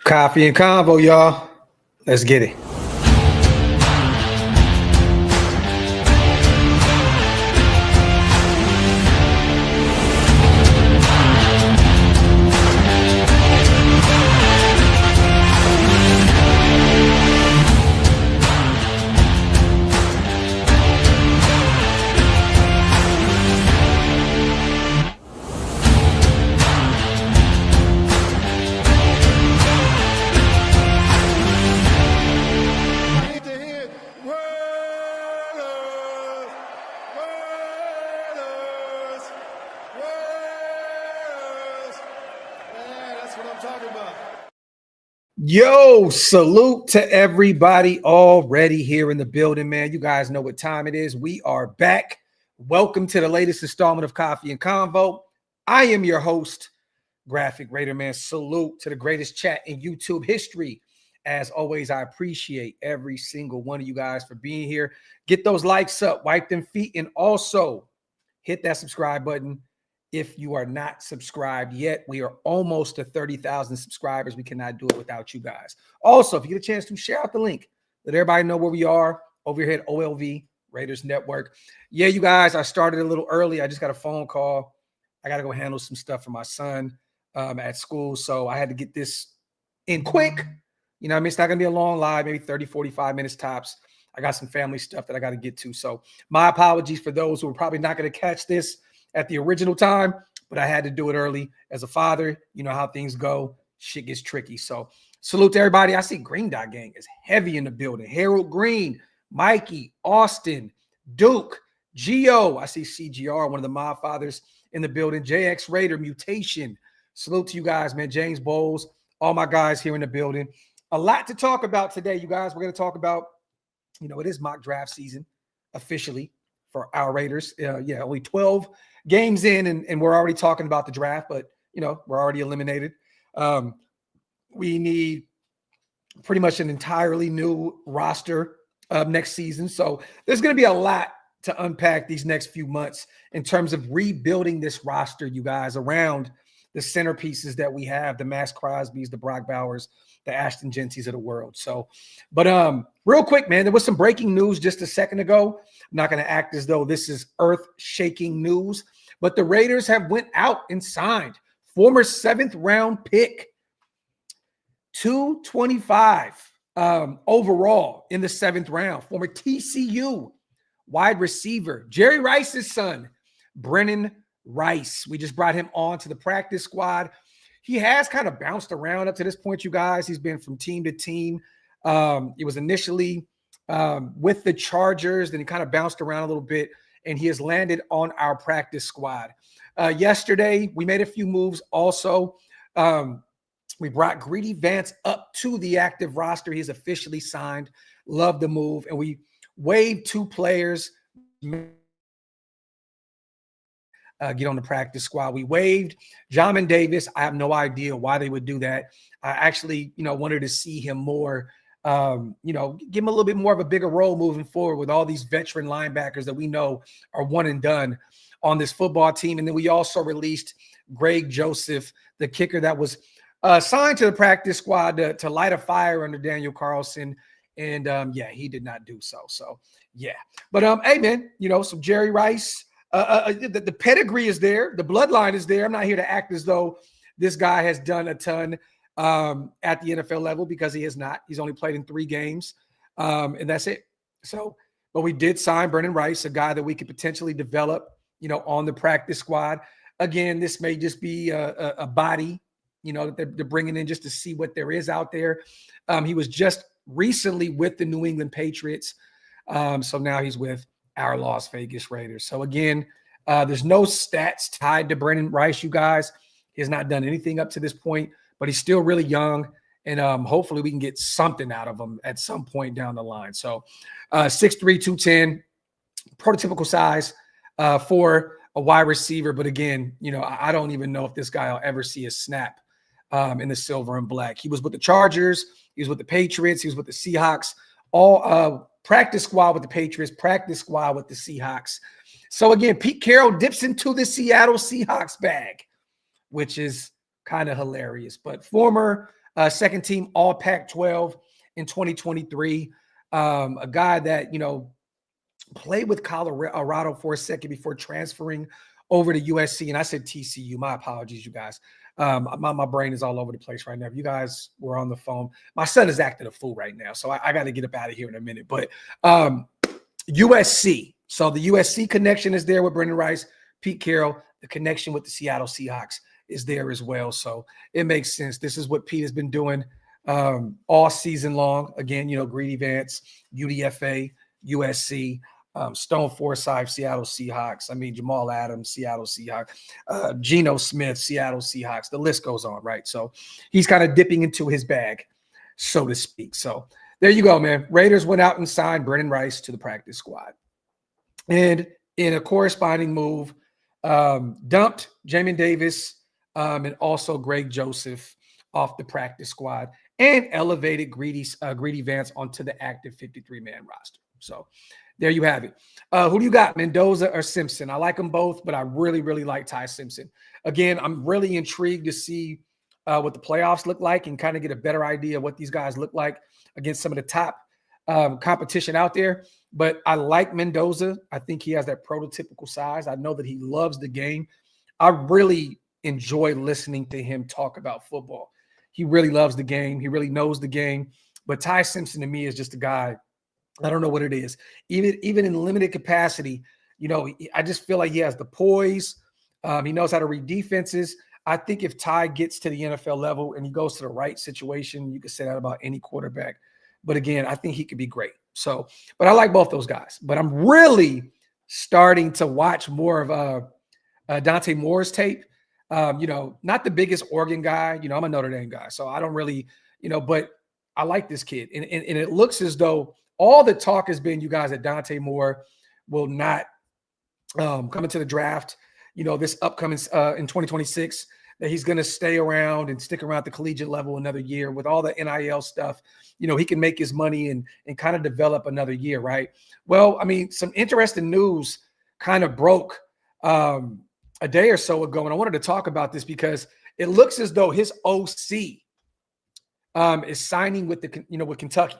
Coffee and convo, y'all. Let's get it. Yo, salute to everybody already here in the building, man. You guys know what time it is. We are back. Welcome to the latest installment of Coffee and Convo. I am your host, Graphk Raider, man. Salute to the greatest chat in YouTube history. As always, I appreciate every single one of you guys for being here. Get those likes up, wipe them feet, and also hit that subscribe button. If you are not subscribed yet, we are almost to 30,000 subscribers. We cannot do it without you guys. Also, if you get a chance to share out the link, let everybody know where we are over here at OLV Raiders Network. Yeah, you guys, I started a little early. I just got a phone call. I got to go handle some stuff for my son at school. So I had to get this in quick. You know what I mean? It's not going to be a long live, maybe 30, 45 minutes tops. I got some family stuff that I got to get to. So my apologies for those who are probably not going to catch this at the original time, but I had to do it early. As a father, you know how things go. Shit gets tricky. So salute to everybody. I see Green Dot Gang is heavy in the building. Harold Green, Mikey, Austin, Duke, Gio. I see CGR, one of the mob fathers in the building. JX Raider, Mutation. Salute to you guys, man. James Bowles, all my guys here in the building. A lot to talk about today, you guys. We're going to talk about, you know, it is mock draft season officially for our Raiders. Only 12 games in, and we're already talking about the draft, but, you know, we're already eliminated. We need pretty much an entirely new roster next season. So there's going to be a lot to unpack these next few months in terms of rebuilding this roster, you guys, around the centerpieces that we have, the Max Crosbys, the Brock Bowers, the Ashton Genties of the world. So, but real quick, man, there was some breaking news just a second ago. I'm not going to act as though this is earth-shaking news, but the Raiders have went out and signed former 7th round pick, 225 overall in the 7th round, former TCU wide receiver, Jerry Rice's son, Brennan Rice. We just brought him on to the practice squad. He has kind of bounced around up to this point, you guys. He's been from team to team. He was initially with the Chargers, then he kind of bounced around a little bit, and he has landed on our practice squad. Yesterday, we made a few moves also. We brought Greedy Vance up to the active roster. He's officially signed. Love the move. And we waived 2 players. Get on the practice squad. We waived Jamin Davis. I have no idea why they would do that. I actually, wanted to see him more, give him a little bit more of a bigger role moving forward with all these veteran linebackers that we know are one and done on this football team. And then we also released Greg Joseph, the kicker that was signed to the practice squad to light a fire under Daniel Carlson. And he did not do so. So yeah, but hey man, some Jerry Rice. The pedigree is there. The bloodline is there. I'm not here to act as though this guy has done a ton at the NFL level, because he has not. He's only played in 3 games, and that's it. So, but we did sign Brennan Rice, a guy that we could potentially develop, on the practice squad. Again, this may just be a body, that they're bringing in just to see what there is out there. He was just recently with the New England Patriots, so now he's with our Las Vegas Raiders. So again, there's no stats tied to Brennan Rice, you guys. He has not done anything up to this point, but he's still really young, and hopefully we can get something out of him at some point down the line. So 6'3", 210, prototypical size for a wide receiver. But again, I don't even know if this guy will ever see a snap in the silver and black. He was with the Chargers. He was with the Patriots. He was with the Seahawks. All practice squad with the Patriots, practice squad with the Seahawks. So again, Pete Carroll dips into the Seattle Seahawks bag, which is kind of hilarious. But former second team All Pac-12 in 2023, a guy that, played with Colorado for a second before transferring over to USC. And I said TCU. My apologies, you guys. My brain is all over the place right now. If you guys were on the phone, my son is acting a fool right now, so I got to get up out of here in a minute. But USC. So the USC connection is there with Brendan Rice, Pete Carroll. The connection with the Seattle Seahawks is there as well. So it makes sense. This is what Pete has been doing all season long. Again, Greedy Vance, UDFA, USC. Stone Forsythe, Seattle Seahawks. Jamal Adams, Seattle Seahawks. Geno Smith, Seattle Seahawks. The list goes on, right? So he's kind of dipping into his bag, so to speak. So there you go, man. Raiders went out and signed Brendan Rice to the practice squad. And in a corresponding move, dumped Jamin Davis and also Greg Joseph off the practice squad and elevated Greedy Vance onto the active 53-man roster. So there you have it. Who do you got, Mendoza or Simpson? I like them both, but I really, really like Ty Simpson. Again, I'm really intrigued to see what the playoffs look like and kind of get a better idea of what these guys look like against some of the top competition out there. But I like Mendoza. I think he has that prototypical size. I know that he loves the game. I really enjoy listening to him talk about football. He really loves the game. He really knows the game. But Ty Simpson to me is just a guy, I don't know what it is. Even in limited capacity, I just feel like he has the poise. He knows how to read defenses. I think if Ty gets to the NFL level and he goes to the right situation, you could say that about any quarterback. But again, I think he could be great. So, but I like both those guys. But I'm really starting to watch more of Dante Moore's tape. Not the biggest Oregon guy. I'm a Notre Dame guy, so I don't really, but I like this kid. And it looks as though all the talk has been, you guys, that Dante Moore will not come into the draft, this upcoming in 2026, that he's going to stay around and stick around at the collegiate level another year with all the NIL stuff. He can make his money and kind of develop another year, right? Well, some interesting news kind of broke a day or so ago, and I wanted to talk about this because it looks as though his OC is signing with with Kentucky.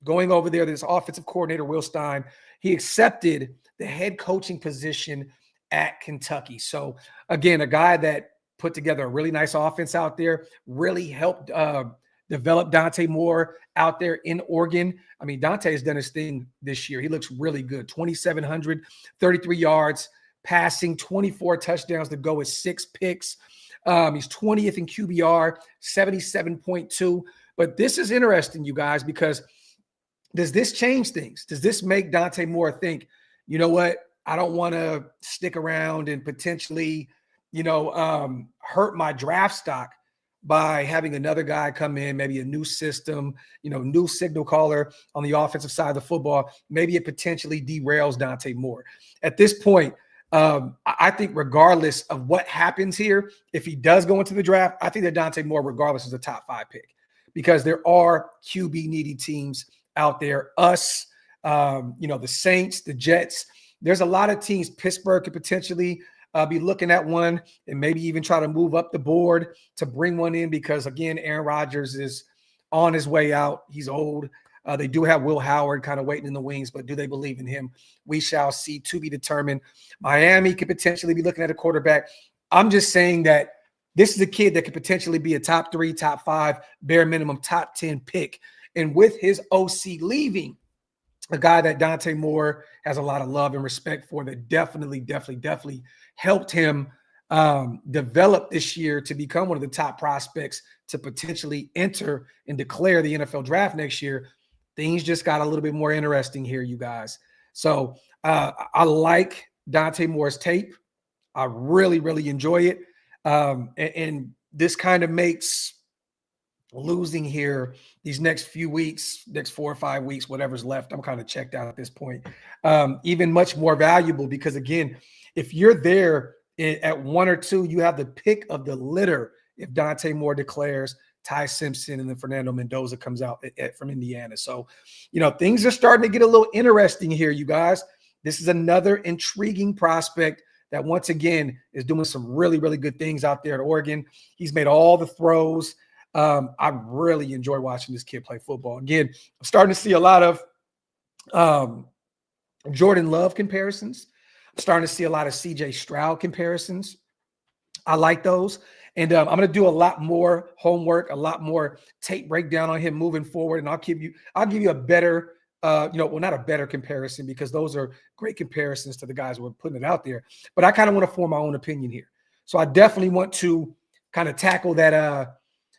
Going over there, this offensive coordinator, Will Stein, he accepted the head coaching position at Kentucky. So, again, a guy that put together a really nice offense out there, really helped develop Dante Moore out there in Oregon. Dante has done his thing this year. He looks really good. 2,700, 33 yards, passing, 24 touchdowns to go with 6 picks. He's 20th in QBR, 77.2. But this is interesting, you guys, because does this change things? Does this make Dante Moore think, you know what, I don't want to stick around and potentially, hurt my draft stock by having another guy come in, maybe a new system, new signal caller on the offensive side of the football. Maybe it potentially derails Dante Moore. At this point, I think regardless of what happens here, if he does go into the draft, I think that Dante Moore, regardless, is a top 5 pick because there are QB needy teams out there. Us, the Saints, the Jets. There's a lot of teams. Pittsburgh could potentially be looking at one and maybe even try to move up the board to bring one in because, again, Aaron Rodgers is on his way out. He's old. They do have Will Howard kind of waiting in the wings, but do they believe in him? We shall see, to be determined. Miami could potentially be looking at a quarterback. I'm just saying that this is a kid that could potentially be a top 3, top 5, bare minimum top 10 pick. And with his OC leaving, a guy that Dante Moore has a lot of love and respect for, that definitely helped him develop this year to become one of the top prospects to potentially enter and declare the NFL draft next year. Things just got a little bit more interesting here, you guys. So I like Dante Moore's tape. I really, really enjoy it. And this kind of makes losing here these next few weeks, next 4 or 5 weeks, whatever's left, I'm kind of checked out at this point, even much more valuable because, again, if you're there at 1 or 2, you have the pick of the litter if Dante Moore declares, Ty Simpson, and then Fernando Mendoza comes out from Indiana. So, things are starting to get a little interesting here, you guys. This is another intriguing prospect that once again is doing some really, really good things out there at Oregon. He's made all the throws. I really enjoy watching this kid play football. Again, I'm starting to see a lot of Jordan Love comparisons. I'm starting to see a lot of CJ Stroud comparisons. I like those. And I'm going to do a lot more homework, a lot more tape breakdown on him moving forward. And I'll give you a better, not a better comparison, because those are great comparisons to the guys who are putting it out there. But I kind of want to form my own opinion here. So I definitely want to kind of tackle that,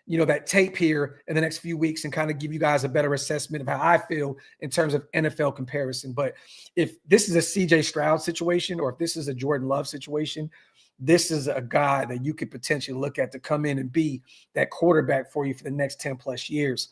that tape here in the next few weeks and kind of give you guys a better assessment of how I feel in terms of NFL comparison. But if this is a CJ Stroud situation, or if this is a Jordan Love situation, this is a guy that you could potentially look at to come in and be that quarterback for you for the next 10 plus years,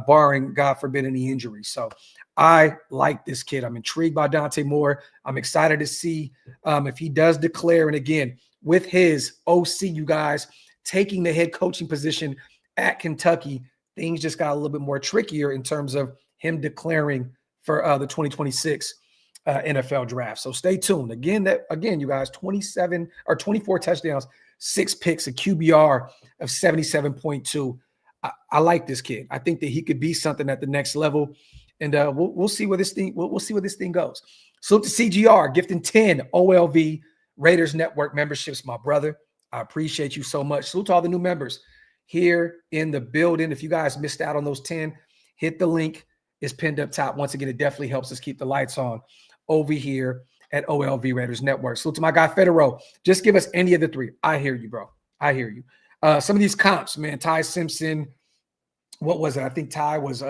barring, God forbid, any injuries. So I like this kid. I'm intrigued by Dante Moore. I'm excited to see if he does declare. And again, with his OC, you guys, taking the head coaching position at Kentucky, things just got a little bit more trickier in terms of him declaring for the 2026 NFL draft. So stay tuned. Again, you guys, 24 touchdowns, 6 picks, a QBR of 77.2. I like this kid. I think that he could be something at the next level, and we'll see where this thing we'll see where this thing goes. Salute to CGR, gifting 10 OLV Raiders Network memberships, my brother. I appreciate you so much. Salute to all the new members here in the building. If you guys missed out on those 10, hit the link. It's pinned up top. Once again, it definitely helps us keep the lights on over here at OLV Raiders Network. Salute to my guy, Federo. Just give us any of the 3. I hear you, bro. I hear you. Some of these comps, man, Ty Simpson, what was it? I think Ty was,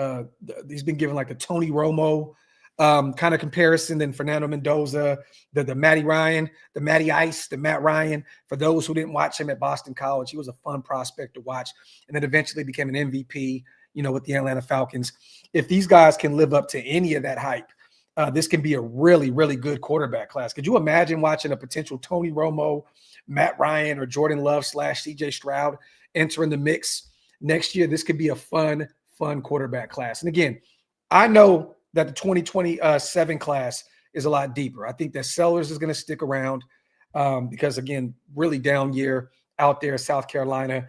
he's been given like a Tony Romo kind of comparison, then Fernando Mendoza, the Matty Ryan, the Matty Ice, the Matt Ryan. For those who didn't watch him at Boston College, he was a fun prospect to watch, and then eventually became an MVP, with the Atlanta Falcons. If these guys can live up to any of that hype, this can be a really, really good quarterback class. Could you imagine watching a potential Tony Romo, Matt Ryan, or Jordan Love / CJ Stroud entering the mix next year? This could be a fun quarterback class. And again, I know that the 2027 class is a lot deeper. I think that Sellers is going to stick around because, again, really down year out there in South Carolina.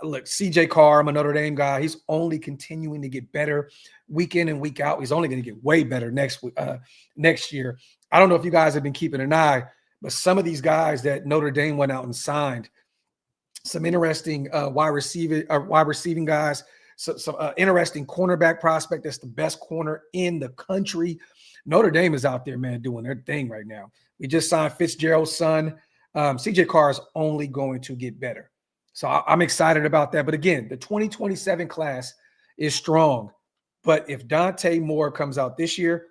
Look, CJ Carr, I'm a Notre Dame guy. He's only continuing to get better week in and week out. He's only going to get way better next year. I don't know if you guys have been keeping an eye, but some of these guys that Notre Dame went out and signed, some interesting wide receiving guys, some interesting cornerback prospect that's the best corner in the country. Notre Dame is out there, man, doing their thing right now. We just signed Fitzgerald's son. CJ Carr is only going to get better. So I'm excited about that. But again, the 2027 class is strong. But if Dante Moore comes out this year,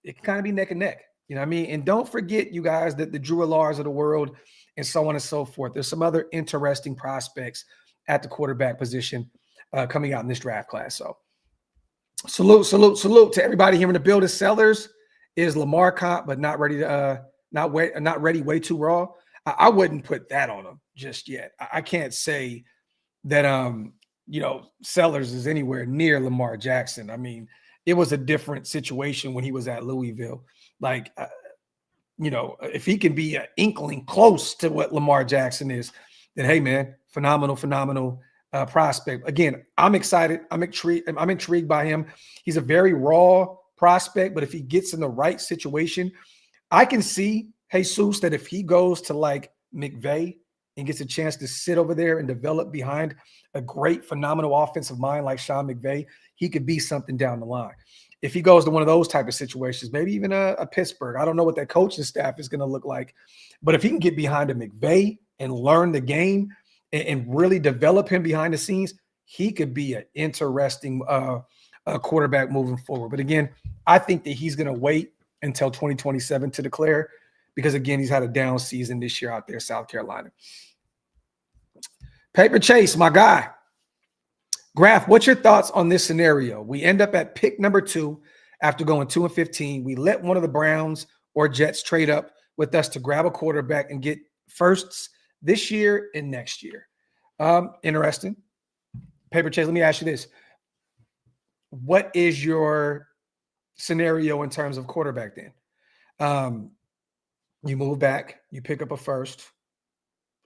it can kind of be neck and neck. You know what I mean? And don't forget, you guys, that the Drew Allars of the world and so on and so forth. There's some other interesting prospects at the quarterback position coming out in this draft class. So salute to everybody here in the building. Sellers is Lamar comp, but not ready to not ready, way too raw. I wouldn't put that on him just yet. I can't say that Sellers is anywhere near Lamar Jackson. I mean, it was a different situation when he was at Louisville. Like, if he can be an inkling close to what Lamar Jackson is, then hey, man, phenomenal prospect. Again, I'm excited. I'm intrigued by him. He's a very raw prospect, but if he gets in the right situation, I can see Jesus that if he goes to like McVay and gets a chance to sit over there and develop behind a great, phenomenal offensive mind like Sean McVay, he could be something down the line. If he goes to one of those type of situations, maybe even a Pittsburgh, I don't know what that coaching staff is going to look like, but if he can get behind a McVay and learn the game and really develop him behind the scenes, he could be an interesting quarterback moving forward. But again, I think that he's going to wait until 2027 to declare because, again, he's had a down season this year out there in South Carolina. Paper Chase, my guy. Graphk, what's your thoughts on this scenario? We end up at pick number 2 after going 2-15. We let one of the Browns or Jets trade up with us to grab a quarterback and get firsts this year and next year. Interesting. Paper Chase, let me ask you this. What is your scenario in terms of quarterback then? You move back, you pick up a first.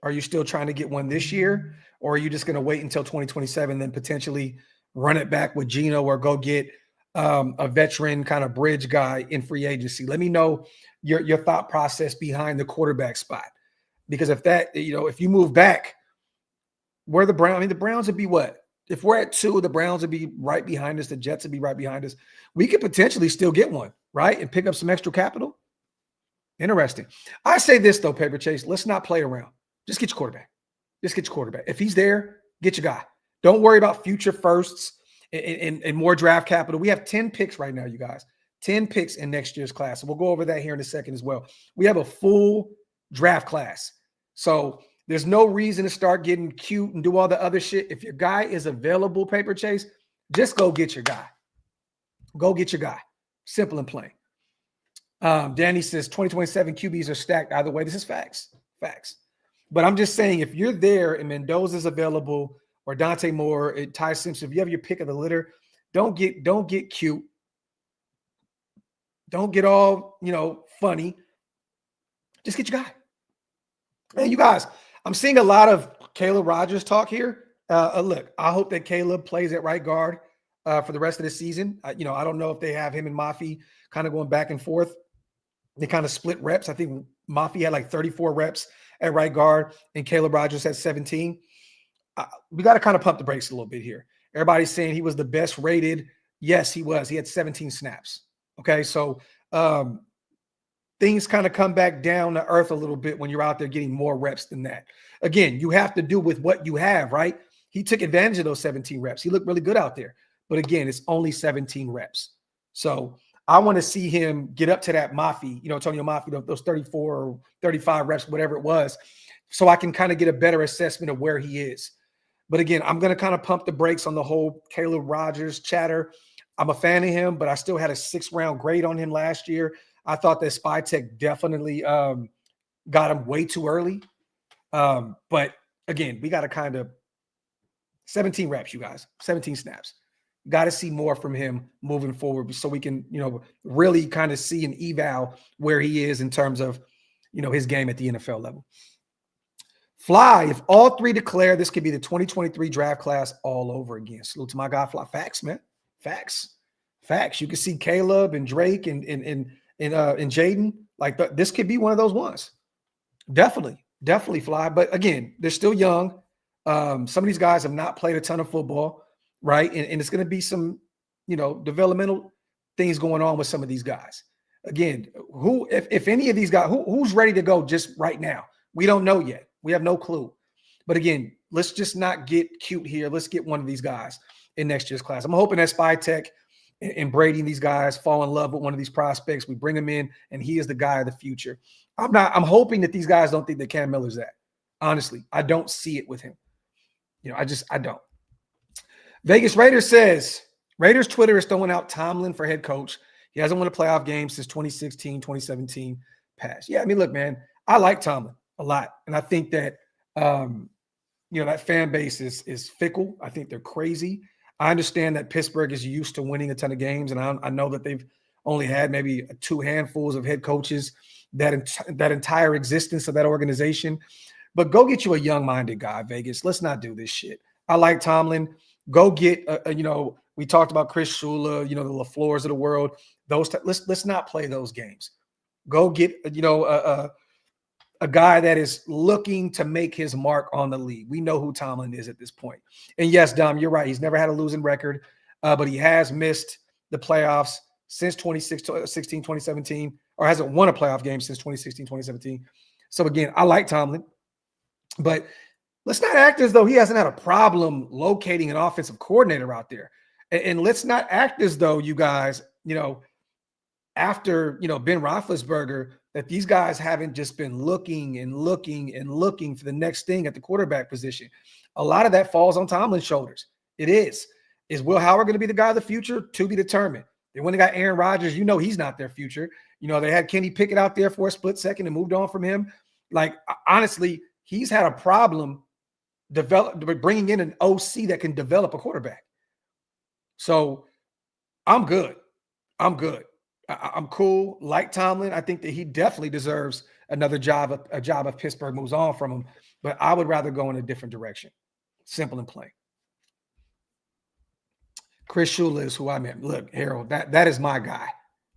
Are you still trying to get one this year? Or are you just going to wait until 2027, then potentially run it back with Geno or go get a veteran kind of bridge guy in free agency? Let me know your thought process behind the quarterback spot. Because if that, if you move back, where the Browns would be what? If we're at 2, the Browns would be right behind us. The Jets would be right behind us. We could potentially still get one, right? And pick up some extra capital. Interesting. I say this, though, Paper Chase. Let's not play around. Just get your quarterback. Just get your quarterback. If he's there, get your guy. Don't worry about future firsts and more draft capital. We have 10 picks right now, you guys. 10 picks in next year's class. So we'll go over that here in a second as well. We have a full draft class. So there's no reason to start getting cute and do all the other shit. If your guy is available, Paper Chase, just go get your guy. Go get your guy. Simple and plain. Danny says 2027 QBs are stacked either way. This is facts. Facts. But I'm just saying, if you're there and Mendoza's available or Dante Moore, Ty Simpson, if you have your pick of the litter, don't get cute. Don't get all, funny. Just get your guy. And you guys, I'm seeing a lot of Caleb Rogers talk here. Look, I hope that Caleb plays at right guard for the rest of the season. I don't know if they have him and Mafi kind of going back and forth. They kind of split reps. I think Mafi had like 34 reps at right guard and Caleb Rogers had 17. We got to kind of pump the brakes a little bit here. Everybody's saying he was the best rated. Yes, he was. He had 17 snaps. Okay, so things kind of come back down to earth a little bit when you're out there getting more reps than that. Again, you have to do with what you have, right? He took advantage of those 17 reps. He looked really good out there. But again, it's only 17 reps. So I want to see him get up to that Mafi, Antonio Mafi, those 34 or 35 reps, whatever it was, so I can kind of get a better assessment of where he is. But again, I'm going to kind of pump the brakes on the whole Caleb Rogers chatter. I'm a fan of him, but I still had a 6th-round grade on him last year. I thought that Spy Tech definitely got him way too early. But again, we got to kind of 17 reps, you guys, 17 snaps. Got to see more from him moving forward so we can, really kind of see an eval where he is in terms of, his game at the NFL level. Fly, if all 3 declare, this could be the 2023 draft class all over again. Salute to my guy, Fly. Facts, man. Facts. You can see Caleb and Drake and Jaden. Like, this could be one of those ones. Definitely, Fly. But again, they're still young. Some of these guys have not played a ton of football. Right. And it's going to be some, developmental things going on with some of these guys. Again, if any of these guys, who's ready to go just right now? We don't know yet. We have no clue. But again, let's just not get cute here. Let's get one of these guys in next year's class. I'm hoping that Spy Tech and Brady and these guys fall in love with one of these prospects. We bring him in and he is the guy of the future. I'm hoping that these guys don't think that Cam Miller's that. Honestly, I don't see it with him. I don't. Vegas Raiders says, Raiders Twitter is throwing out Tomlin for head coach. He hasn't won a playoff game since 2016, 2017 pass. Yeah, look, man, I like Tomlin a lot. And I think that, that fan base is fickle. I think they're crazy. I understand that Pittsburgh is used to winning a ton of games. And I know that they've only had maybe 2 handfuls of head coaches that entire existence of that organization. But go get you a young-minded guy, Vegas. Let's not do this shit. I like Tomlin. Go get, we talked about Chris Shula, the LaFleurs of the world. Let's not play those games. Go get, a guy that is looking to make his mark on the league. We know who Tomlin is at this point. And yes, Dom, you're right. He's never had a losing record, but he has missed the playoffs since 2016, 2017, or hasn't won a playoff game since 2016, 2017. So again, I like Tomlin, but let's not act as though he hasn't had a problem locating an offensive coordinator out there. And let's not act as though, you guys, after, Ben Roethlisberger, that these guys haven't just been looking for the next thing at the quarterback position. A lot of that falls on Tomlin's shoulders. It is. Is Will Howard going to be the guy of the future? To be determined. They went and got Aaron Rodgers. He's not their future. They had Kenny Pickett out there for a split second and moved on from him. Like, honestly, he's had a problem bringing in an OC that can develop a quarterback. So I'm good. I'm cool. Like Tomlin, I think that he definitely deserves another job, a job if Pittsburgh moves on from him. But I would rather go in a different direction. Simple and plain. Chris Shula is who I meant. Look, Harold, that is my guy.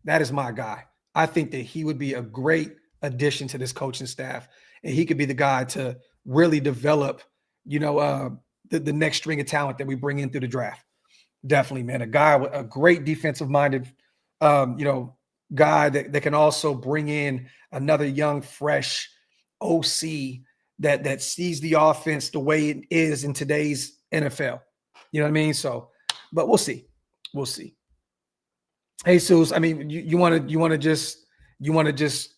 That is my guy. I think that he would be a great addition to this coaching staff, and he could be the guy to really develop, the next string of talent that we bring in through the draft. Definitely, man. A guy with a great defensive-minded, guy that can also bring in another young, fresh OC that sees the offense the way it is in today's NFL. You know what I mean? So, but we'll see. We'll see. Hey, Jesus, I mean, you want to just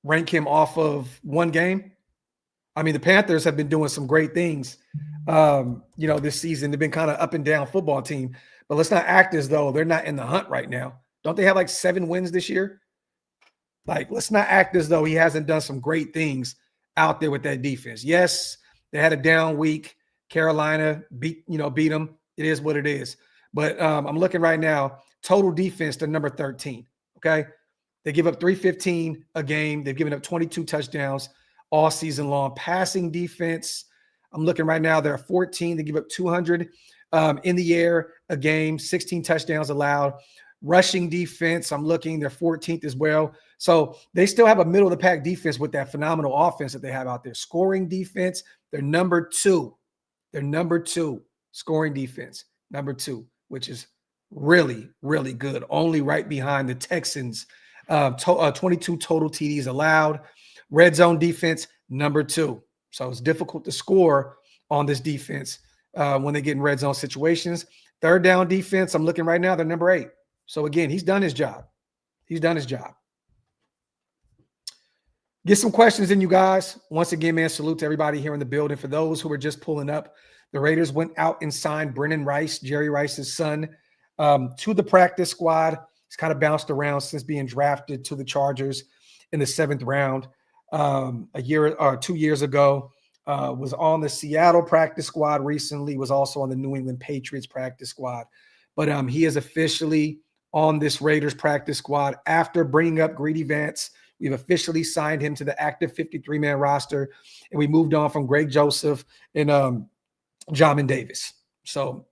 rank him off of one game? I mean, the Panthers have been doing some great things, this season. They've been kind of up and down football team, but let's not act as though they're not in the hunt right now. Don't they have like 7 wins this year? Like, let's not act as though he hasn't done some great things out there with that defense. Yes, they had a down week. Carolina beat them. It is what it is. But I'm looking right now, total defense, they're number 13, okay? They give up 315 a game. They've given up 22 touchdowns all season long. Passing defense, I'm looking right now, they're 14. They give up 200 in the air a game, 16 touchdowns allowed. Rushing defense, I'm looking, they're 14th as well. So they still have a middle-of-the-pack defense with that phenomenal offense that they have out there. Scoring defense, they're number 2. They're number 2. Scoring defense, number 2, which is really, really good. Only right behind the Texans. 22 total TDs allowed. Red zone defense, number 2. So it's difficult to score on this defense when they get in red zone situations. Third down defense, I'm looking right now, they're number 8. So again, he's done his job. He's done his job. Get some questions in, you guys. Once again, man, salute to everybody here in the building. For those who are just pulling up, the Raiders went out and signed Brennan Rice, Jerry Rice's son, to the practice squad. He's kind of bounced around since being drafted to the Chargers in the 7th round a year or 2 years ago. Was on the Seattle practice squad recently, was also on the New England Patriots practice squad. But he is officially on this Raiders practice squad after bringing up Greedy Vance. We've officially signed him to the active 53-man roster, and we moved on from Greg Joseph and Jamin Davis. So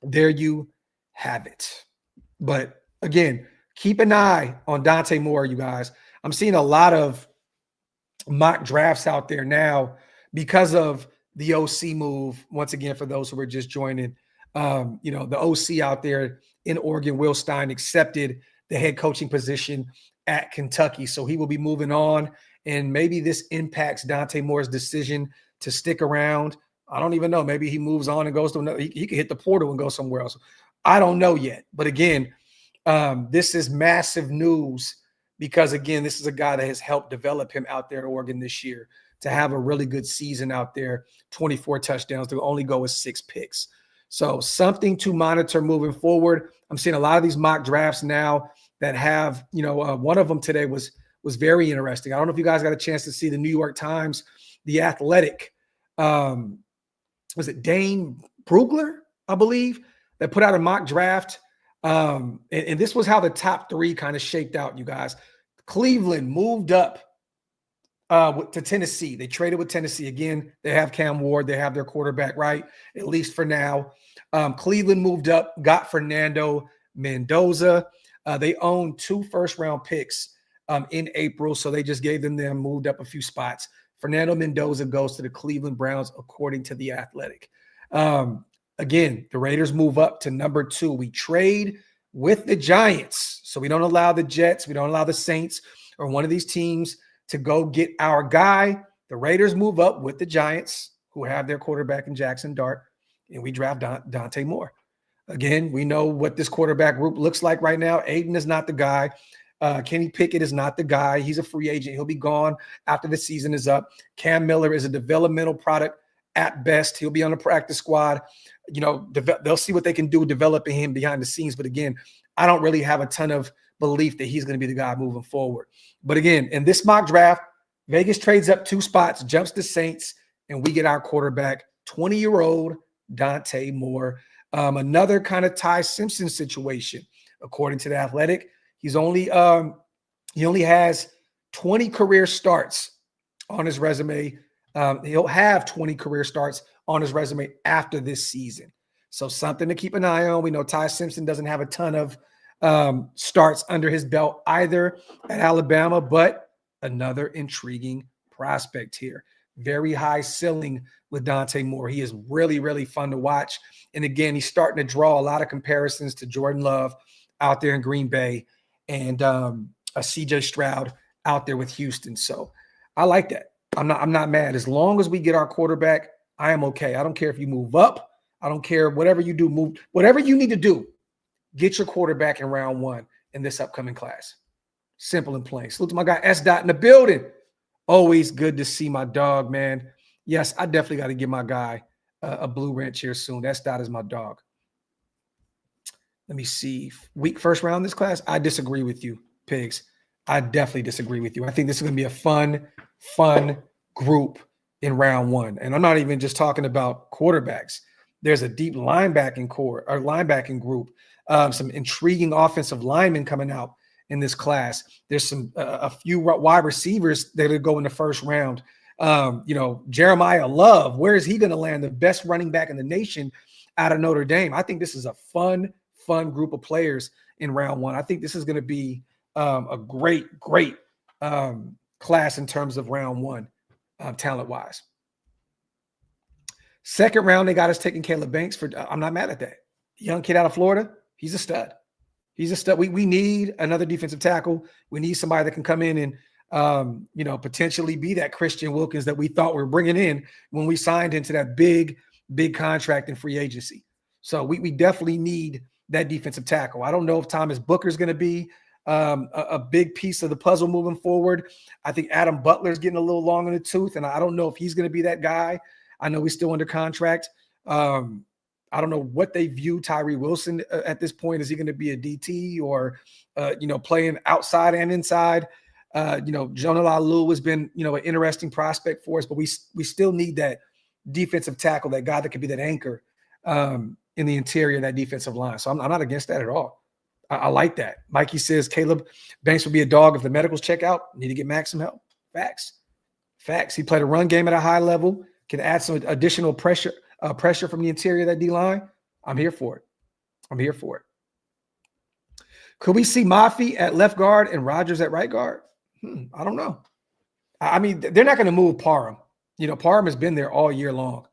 there you have it. But again, keep an eye on Dante Moore, you guys. I'm seeing a lot of mock drafts out there now because of the OC move. Once again, for those who are just joining, the OC out there in Oregon, Will Stein, accepted the head coaching position at Kentucky. So he will be moving on, and maybe this impacts Dante Moore's decision to stick around. I don't even know. Maybe he moves on and goes to another. He could hit the portal and go somewhere else. I don't know yet. But again, this is massive news because, again, this is a guy that has helped develop him out there at Oregon this year to have a really good season out there, 24 touchdowns, to only go with 6 picks. So something to monitor moving forward. I'm seeing a lot of these mock drafts now that have, one of them today was very interesting. I don't know if you guys got a chance to see the New York Times, The Athletic. Was it Dane Brugler, I believe, that put out a mock draft. And this was how the top 3 kind of shaped out, you guys. Cleveland moved up to Tennessee. They traded with Tennessee. Again, they have Cam Ward. They have their quarterback, right? At least for now. Cleveland moved up, got Fernando Mendoza. They own 2 first-round picks in April, so they just gave them moved up a few spots. Fernando Mendoza goes to the Cleveland Browns, according to The Athletic. Again, the Raiders move up to number 2. We trade with the Giants, so we don't allow the Jets, we don't allow the Saints or one of these teams to go get our guy. The Raiders move up with the Giants, who have their quarterback in Jackson Dart, and we draft Dante Moore. Again, we know what this quarterback group looks like right now. Aiden is not the guy. Kenny Pickett is not the guy. He's a free agent. He'll be gone after the season is up. Cam Miller is a developmental product at best. He'll be on the practice squad. They'll see what they can do developing him behind the scenes. But again, I don't really have a ton of belief that he's going to be the guy moving forward. But again, in this mock draft, Vegas trades up 2 spots, jumps the Saints, and we get our quarterback, 20-year-old Dante Moore. Another kind of Ty Simpson situation, according to The Athletic. He only has 20 career starts on his resume. He'll have 20 career starts on his resume after this season. So something to keep an eye on. We know Ty Simpson doesn't have a ton of starts under his belt either at Alabama, but another intriguing prospect here. Very high ceiling with Dante Moore. He is really, really fun to watch. And again, he's starting to draw a lot of comparisons to Jordan Love out there in Green Bay and a CJ Stroud out there with Houston. So I like that. I'm not mad. As long as we get our quarterback, I am okay. I don't care if you move up. I don't care. Whatever you do, move. Whatever you need to do, get your quarterback in round 1 in this upcoming class. Simple and plain. Salute to my guy S. Dot in the building. Always good to see my dog, man. Yes, I definitely got to give my guy a blue wrench here soon. S. Dot is my dog. Let me see. Week first round this class. I disagree with you, Pigs. I definitely disagree with you. I think this is going to be a fun group in round 1. And I'm not even just talking about quarterbacks. There's a deep linebacking core or linebacking group. Some intriguing offensive linemen coming out in this class. There's some a few wide receivers that will go in the first round. Jeremiah Love, where is he going to land? The best running back in the nation out of Notre Dame. I think this is a fun group of players in round 1. I think this is going to be a great class in terms of round 1, talent-wise. Second round, they got us taking Caleb Banks for. I'm not mad at that. Young kid out of Florida. He's a stud. He's a stud. We need another defensive tackle. We need somebody that can come in and, potentially be that Christian Wilkins that we thought we were bringing in when we signed into that big contract in free agency. So we definitely need that defensive tackle. I don't know if Thomas Booker is going to be a big piece of the puzzle moving forward. I think Adam Butler's getting a little long in the tooth, and I don't know if he's going to be that guy. I know he's still under contract. I don't know what they view Tyree Wilson at this point. Is he going to be a DT or, playing outside and inside? Jonah Lalu has been, an interesting prospect for us, but we still need that defensive tackle, that guy that could be that anchor in the interior of that defensive line. So I'm not against that at all. I like that. Mikey says Caleb Banks will be a dog if the medicals check out. Need to get Max some help. Facts. He played a run game at a high level, can add some additional pressure from the interior of that D-line. I'm here for it. Could we see Mafi at left guard and Rodgers at right guard? I don't know. I mean, they're not going to move Parham. Parham has been there all year long,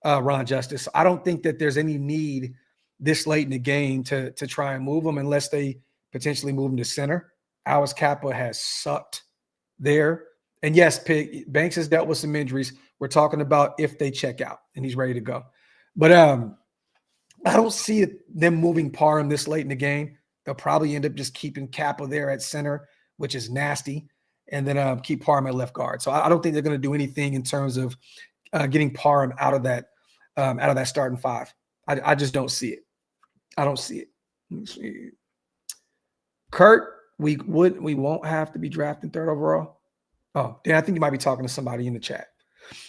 Ron Justice. I don't think that there's any need this late in the game to try and move him unless they potentially move him to center. Alex Kappa has sucked there. And yes, Banks has dealt with some injuries. We're talking about if they check out and he's ready to go. But I don't see them moving Parham this late in the game. They'll probably end up just keeping Kappa there at center, which is nasty, and then keep Parham at left guard. So I don't think they're going to do anything in terms of getting Parham out of that starting 5. I just don't see it. I don't see it. Let me see. Kurt, we won't have to be drafting 3rd overall. Oh, Dan, I think you might be talking to somebody in the chat.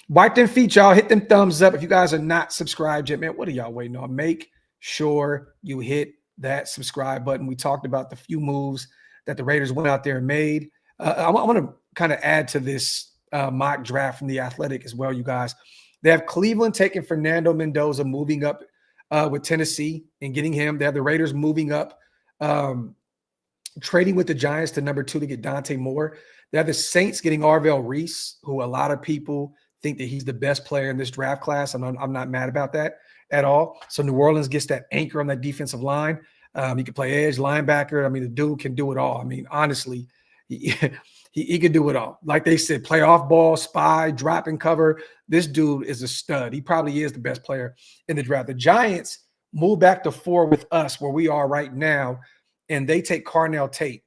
Wipe them feet, y'all. Hit them thumbs up. If you guys are not subscribed yet, man, what are y'all waiting on? Make sure you hit that subscribe button. We talked about the few moves that the Raiders went out there and made. I want to kind of add to this mock draft from The Athletic as well, you guys. They have Cleveland taking Fernando Mendoza, moving up with Tennessee and getting him. They have the Raiders moving up, trading with the Giants to number 2 to get Dante Moore. They have the Saints getting Arvell Reese, who a lot of people think that he's the best player in this draft class. I'm not mad about that at all. So New Orleans gets that anchor on that defensive line. He can play edge, linebacker. I mean, the dude can do it all. I mean, honestly, he can do it all. Like they said, play off ball, spy, drop and cover. This dude is a stud. He probably is the best player in the draft. The Giants move back to 4 with us where we are right now, and they take Carnell Tate.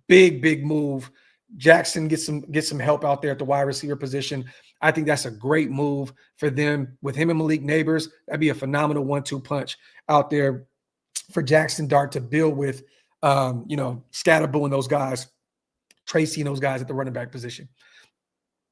Big move. Jackson gets some help out there at the wide receiver position. I think that's a great move for them. With him and Malik Neighbors, that'd be a phenomenal 1-2 punch out there for Jackson Dart to build with, Scatterboo and those guys, Tracy and those guys at the running back position.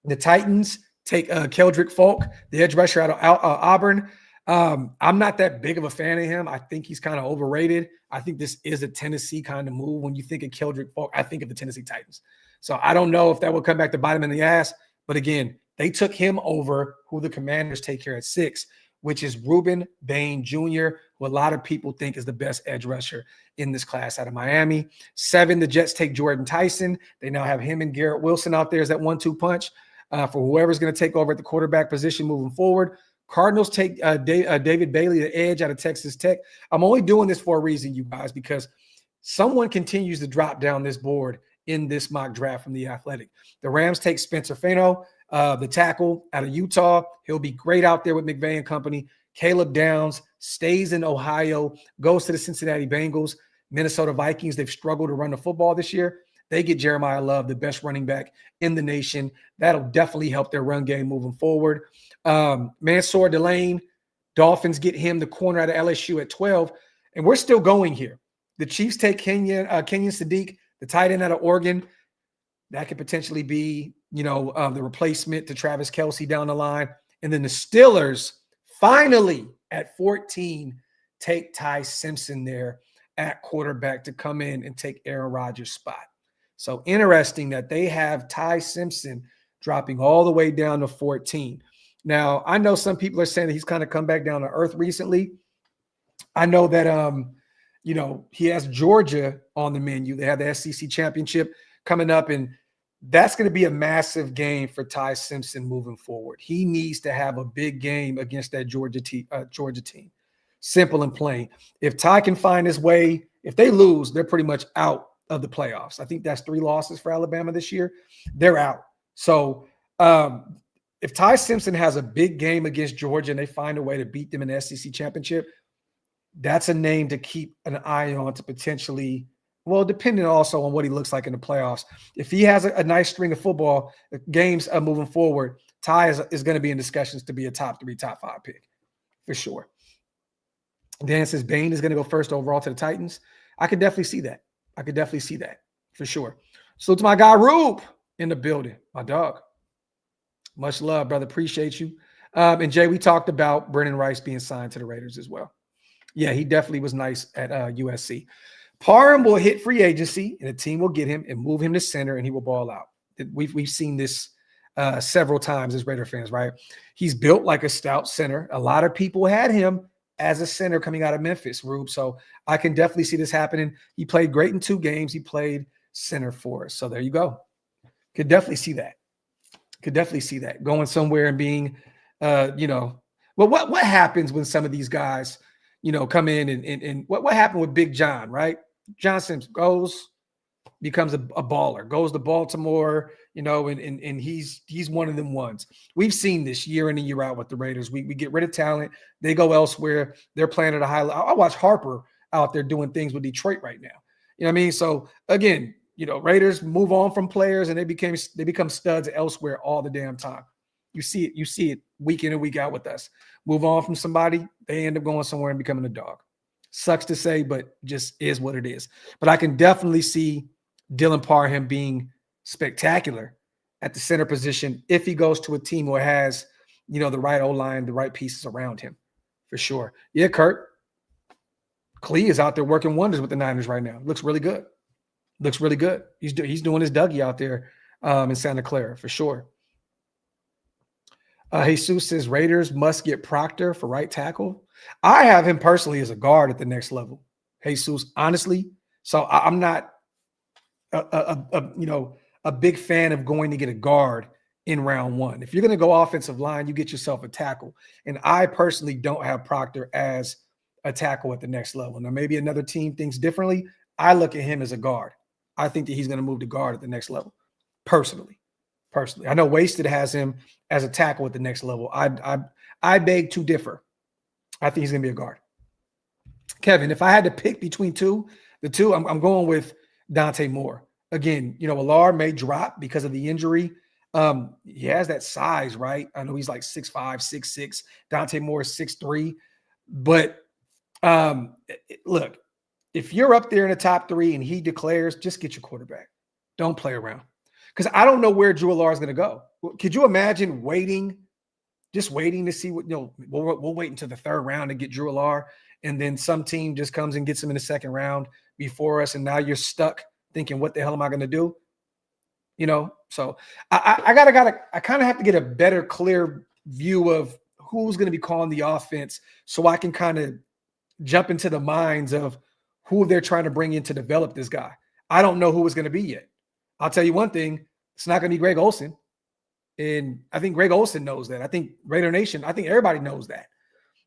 The Titans take Keldrick Folk, the edge rusher out of Auburn. I'm not that big of a fan of him. I think he's kind of overrated. I think this is a Tennessee kind of move. When you think of Keldrick Folk, I think of the Tennessee Titans. So I don't know if that will come back to bite him in the ass. But again, they took him over who the Commanders take here at 6, which is Ruben Bain Jr., who a lot of people think is the best edge rusher in this class out of Miami. 7, the Jets take Jordan Tyson. They now have him and Garrett Wilson out there as that 1-2 punch for whoever's going to take over at the quarterback position moving forward. Cardinals take David Bailey, the edge out of Texas Tech. I'm only doing this for a reason, you guys, because someone continues to drop down this board in this mock draft from The Athletic. The Rams take Spencer Fano, the tackle out of Utah. He'll be great out there with McVay and company. Caleb Downs stays in Ohio, goes to the Cincinnati Bengals. Minnesota Vikings, they've struggled to run the football this year. They get Jeremiah Love, the best running back in the nation. That'll definitely help their run game moving forward. Mansour Delane, Dolphins get him, the corner out of LSU at 12. And we're still going here. The Chiefs take Kenyon Sadiq, the tight end out of Oregon. That could potentially be, the replacement to Travis Kelce down the line. And then the Steelers finally at 14 take Ty Simpson there at quarterback to come in and take Aaron Rodgers' spot. So interesting that they have Ty Simpson dropping all the way down to 14. Now, I know some people are saying that he's kind of come back down to earth recently. I know that, he has Georgia on the menu. They have the SEC championship coming up, and that's going to be a massive game for Ty Simpson moving forward. He needs to have a big game against that Georgia team. Simple and plain. If Ty can find his way, if they lose, they're pretty much out of the playoffs. I think that's 3 losses for Alabama this year. They're out. So if Ty Simpson has a big game against Georgia and they find a way to beat them in the SEC championship, that's a name to keep an eye on to potentially, well, depending also on what he looks like in the playoffs. If he has a nice string of football games moving forward, Ty is going to be in discussions to be a top 3, top 5 pick for sure. Dan says Bain is going to go first overall to the Titans. I could definitely see that. For sure. So to my guy Rube in the building, my dog. Much love, brother. Appreciate you. And Jay, we talked about Brennan Rice being signed to the Raiders as well. Yeah, he definitely was nice at USC. Parham will hit free agency, and the team will get him and move him to center, and he will ball out. We've seen this several times as Raider fans, right? He's built like a stout center. A lot of people had him as a center coming out of Memphis, Rube. So I can definitely see this happening. He played great in 2 games. He played center for us. So there you go. Could definitely see that. Going somewhere and being, well, what happens when some of these guys, come in and what happened with Big John, right? John Simpson becomes a baller, goes to Baltimore, and he's one of them ones. We've seen this year in and year out with the Raiders. We get rid of talent. They go elsewhere. They're playing at a high level. I watch Harper out there doing things with Detroit right now. You know what I mean? So again, Raiders move on from players and they become studs elsewhere all the damn time. You see it week in and week out with us. Move on from somebody, they end up going somewhere and becoming a dog. Sucks to say, but just is what it is. But I can definitely see Dylan Parham being spectacular at the center position if he goes to a team who has, the right O-line, the right pieces around him, for sure. Yeah, Kurt. Klee is out there working wonders with the Niners right now. Looks really good. He's doing his Dougie out there in Santa Clara, for sure. Jesus says Raiders must get Proctor for right tackle. I have him personally as a guard at the next level. Jesus, honestly. So I'm not a big fan of going to get a guard in round 1. If you're going to go offensive line, you get yourself a tackle. And I personally don't have Proctor as a tackle at the next level. Now, maybe another team thinks differently. I look at him as a guard. I think that he's going to move to guard at the next level, personally. I know Wasted has him as a tackle at the next level. I beg to differ. I think he's going to be a guard. Kevin, if I had to pick between the two, I'm going with Dante Moore. Again, Allard may drop because of the injury. He has that size, right? I know he's like 6'5", 6'6". Dante Moore is 6'3". But look, if you're up there in the top 3 and he declares, just get your quarterback. Don't play around. Because I don't know where Drew Allard is going to go. Could you imagine waiting to see what, we'll wait until the 3rd round to get Drew Allard, and then some team just comes and gets him in the 2nd round before us, and now you're stuck thinking, what the hell am I going to do? you know? So I kind of have to get a better, clear view of who's going to be calling the offense so I can kind of jump into the minds of who they're trying to bring in to develop this guy. I don't know who it's going to be yet. I'll tell you one thing, it's not going to be Greg Olsen. And I think Greg Olsen knows that. I think Raider Nation, I think everybody knows that.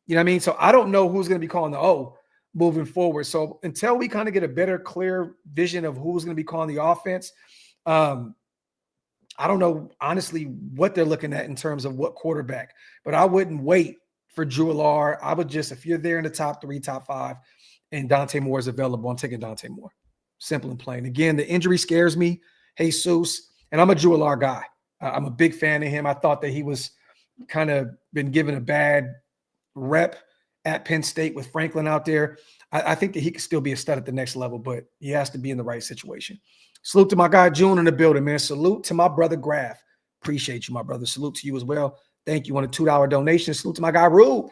You know what I mean? So I don't know who's going to be calling the O moving forward. So until we kind of get a better, clear vision of who's going to be calling the offense, I don't know, honestly, what they're looking at in terms of what quarterback. But I wouldn't wait for Drew Allar. I would just, if you're there in the top 3, top 5, and Dante Moore is available, I'm taking Dante Moore. Simple and plain. Again, the injury scares me, Jesus, and I'm a Drew Allar guy. I'm a big fan of him. I thought that he was kind of been given a bad rep at Penn State with Franklin out there. I think that he could still be a stud at the next level, but he has to be in the right situation. Salute to my guy June in the building, man. Salute to my brother Graphk. Appreciate you, my brother. Salute to you as well. Thank you on a $2 donation. Salute to my guy Rube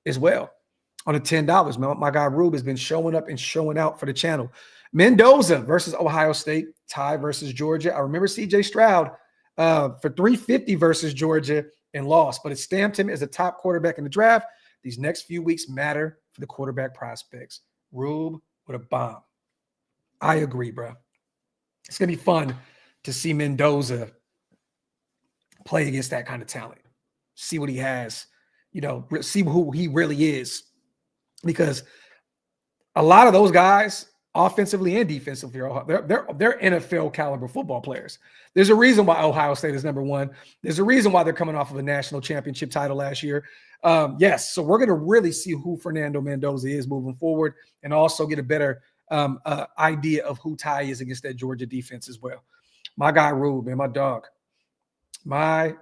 as well on the $10. Man, my guy Rube has been showing up and showing out for the channel. Mendoza versus Ohio State. Ty versus Georgia. I remember CJ Stroud for $350 versus Georgia and lost, but it stamped him as a top quarterback in the draft. These next few weeks matter for the quarterback prospects. Rube with a bomb. I agree, bro. It's going to be fun to see Mendoza play against that kind of talent. See what he has, you know, see who he really is. Because a lot of those guys, offensively and defensively, they're NFL caliber football players. There's a reason why Ohio State is number 1. There's a reason why they're coming off of a national championship title last year. Yes, so we're going to really see who Fernando Mendoza is moving forward, and also get a better idea of who Ty is against that Georgia defense as well. My guy Rube, man, my dog, man.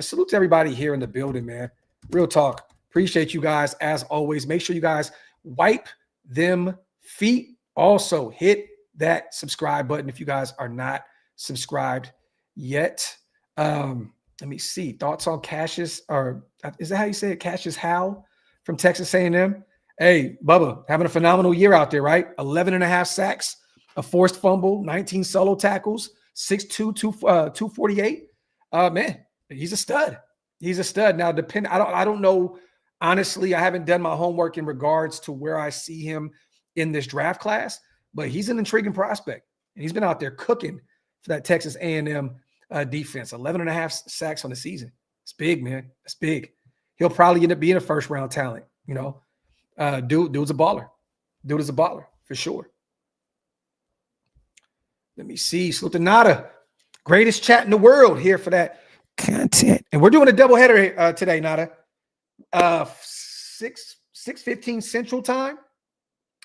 Salute to everybody here in the building, man. Real talk. Appreciate you guys as always. Make sure you guys wipe them feet. Also, hit that subscribe button if you guys are not subscribed yet. Let me see. Thoughts on Cassius, or is that how you say it? Cassius Howe from Texas A&M. Hey, Bubba, having a phenomenal year out there, right? 11.5 sacks, a forced fumble, 19 solo tackles, 6'2", 248. Man, he's a stud. He's a stud. Now, I don't know. Honestly, I haven't done my homework in regards to where I see him in this draft class, but he's an intriguing prospect, and he's been out there cooking for that Texas A&M defense. 11.5 sacks on the season. It's big, man. It's big. He'll probably end up being a first-round talent. You know, dude's a baller. Dude is a baller for sure. Let me see. Salute to Nada, greatest chat in the world, here for that content. And we're doing a doubleheader today, Nada. 6:15 Central Time,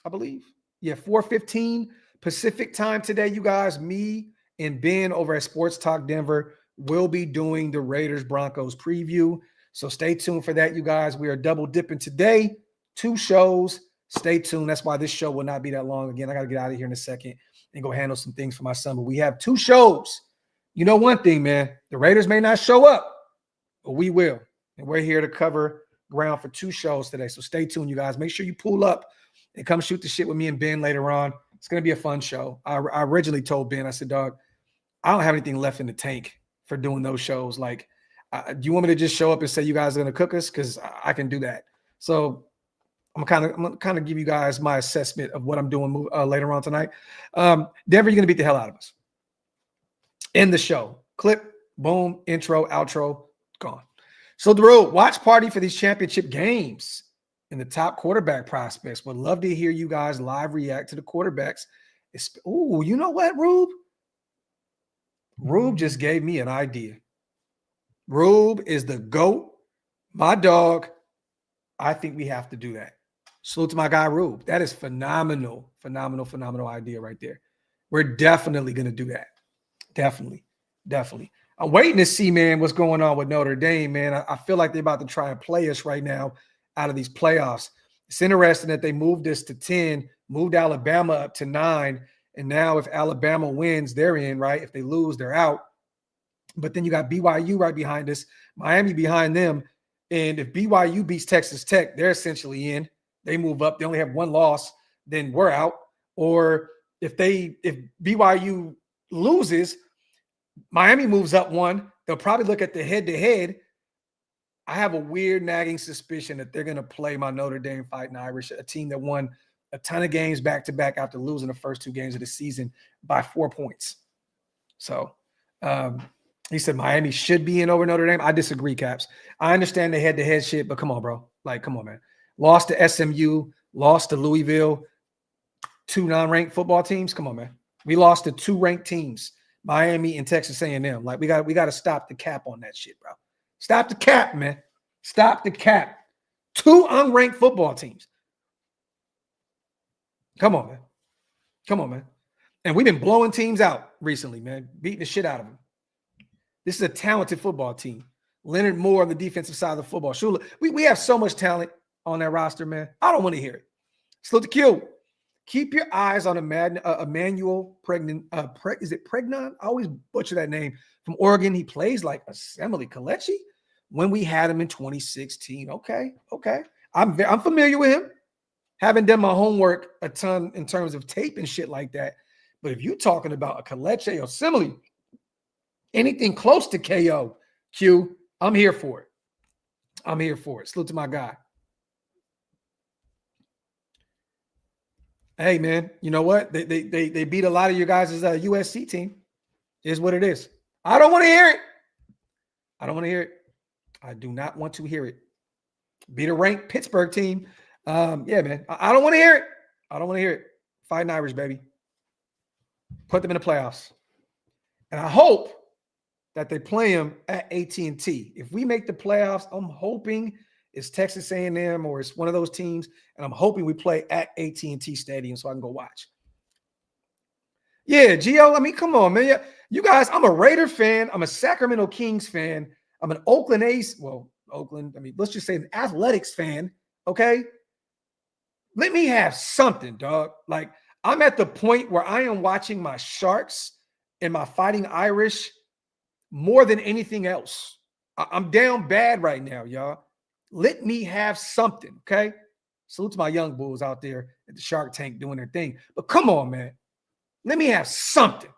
I believe. Yeah, 4:15 Pacific Time today, you guys. Me and Ben over at Sports Talk Denver will be doing the Raiders Broncos preview. So stay tuned for that, you guys. We are double dipping today. 2 shows. Stay tuned. That's why this show will not be that long. Again, I got to get out of here in a second and go handle some things for my son. But we have 2 shows. You know one thing, man. The Raiders may not show up, but we will. And we're here to cover ground for 2 shows today. So stay tuned, you guys. Make sure you pull up and come shoot the shit with me and Ben later on. It's going to be a fun show. I originally told Ben, I said, dog, I don't have anything left in the tank for doing those shows. Like, do you want me to just show up and say you guys are going to cook us? Because I can do that. So I'm going to kind of give you guys my assessment of what I'm doing later on tonight. Denver, you're going to beat the hell out of us. End the show. Clip, boom, intro, outro, gone. So the road watch party for these championship games and the top quarterback prospects. Would love to hear you guys live react to the quarterbacks. Oh, you know what, Rube? Rube just gave me an idea. Rube is the GOAT, my dog. I think we have to do that. Salute to my guy, Rube. That is phenomenal idea right there. We're definitely going to do that. Definitely. I'm waiting to see, man, what's going on with Notre Dame, man. I feel like they're about to try and play us right now out of these playoffs. It's interesting that they moved us to 10, moved Alabama up to 9, and now if Alabama wins, they're in, right? If they lose, they're out. But then you got BYU right behind us, Miami behind them, and if BYU beats Texas Tech, they're essentially in. They move up. They only have 1 loss, then we're out. Or if BYU loses, Miami moves up one. They'll probably look at the head-to-head. I have a weird nagging suspicion that they're going to play my Notre Dame Fighting Irish, a team that won a ton of games back-to-back after losing the first 2 games of the season by 4 points. So he said Miami should be in over Notre Dame. I disagree, Caps. I understand the head-to-head shit, but come on, bro. Like, come on, man. Lost to SMU, lost to Louisville, 2 non-ranked football teams. Come on, man. We lost to 2 ranked teams, Miami and Texas A&M. Like, we got to stop the cap on that shit, bro. Stop the cap, man. Stop the cap. 2 unranked football teams. Come on, man. Come on, man. And we've been blowing teams out recently, man. Beating the shit out of them. This is a talented football team. Leonard Moore on the defensive side of the football. Shula, we have so much talent on that roster, man. I don't want to hear it. Salute the Q. Keep your eyes on Emmanuel Pregnon. Is it Pregnon? I always butcher that name. From Oregon. He plays like Assembly Kalechi when we had him in 2016. Okay. I'm familiar with him. Haven't done my homework a ton in terms of tape and shit like that. But if you're talking about a Kalechi or Assembly, anything close to KO, Q, I'm here for it. I'm here for it. Salute to my guy. Hey, man, you know what? They beat a lot of your guys' USC team. Is what it is. I don't want to hear it. I don't want to hear it. I do not want to hear it. Beat a ranked Pittsburgh team. Yeah, man. I don't want to hear it. I don't want to hear it. Fighting Irish, baby. Put them in the playoffs. And I hope that they play them at AT&T. If we make the playoffs, I'm hoping it's Texas A&M or it's one of those teams, and I'm hoping we play at AT&T Stadium so I can go watch. Yeah, Gio, I mean, come on, man. You guys, I'm a Raider fan. I'm a Sacramento Kings fan. I'm an Oakland A's. Well, Oakland, I mean, let's just say an Athletics fan, okay? Let me have something, dog. Like, I'm at the point where I am watching my Sharks and my Fighting Irish more than anything else. I'm down bad right now, y'all. Let me have something, okay? Salute to my young bulls out there at the Shark Tank doing their thing. But come on, man. Let me have something.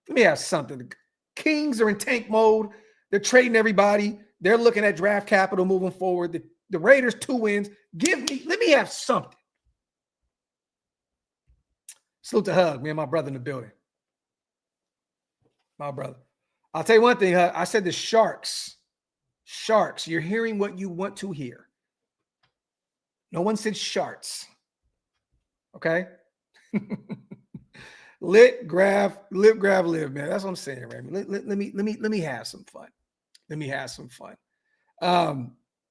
Let me have something. The Kings are in tank mode. They're trading everybody. They're looking at draft capital moving forward. The Raiders, 2 wins. Let me have something. Salute to Hug, me and my brother in the building. My brother. I'll tell you one thing, Hug. I said the Sharks. Sharks. You're hearing what you want to hear. No one said sharks. Okay? Graphk, live, man. That's what I'm saying, right? Let me have some fun. Let me have some fun.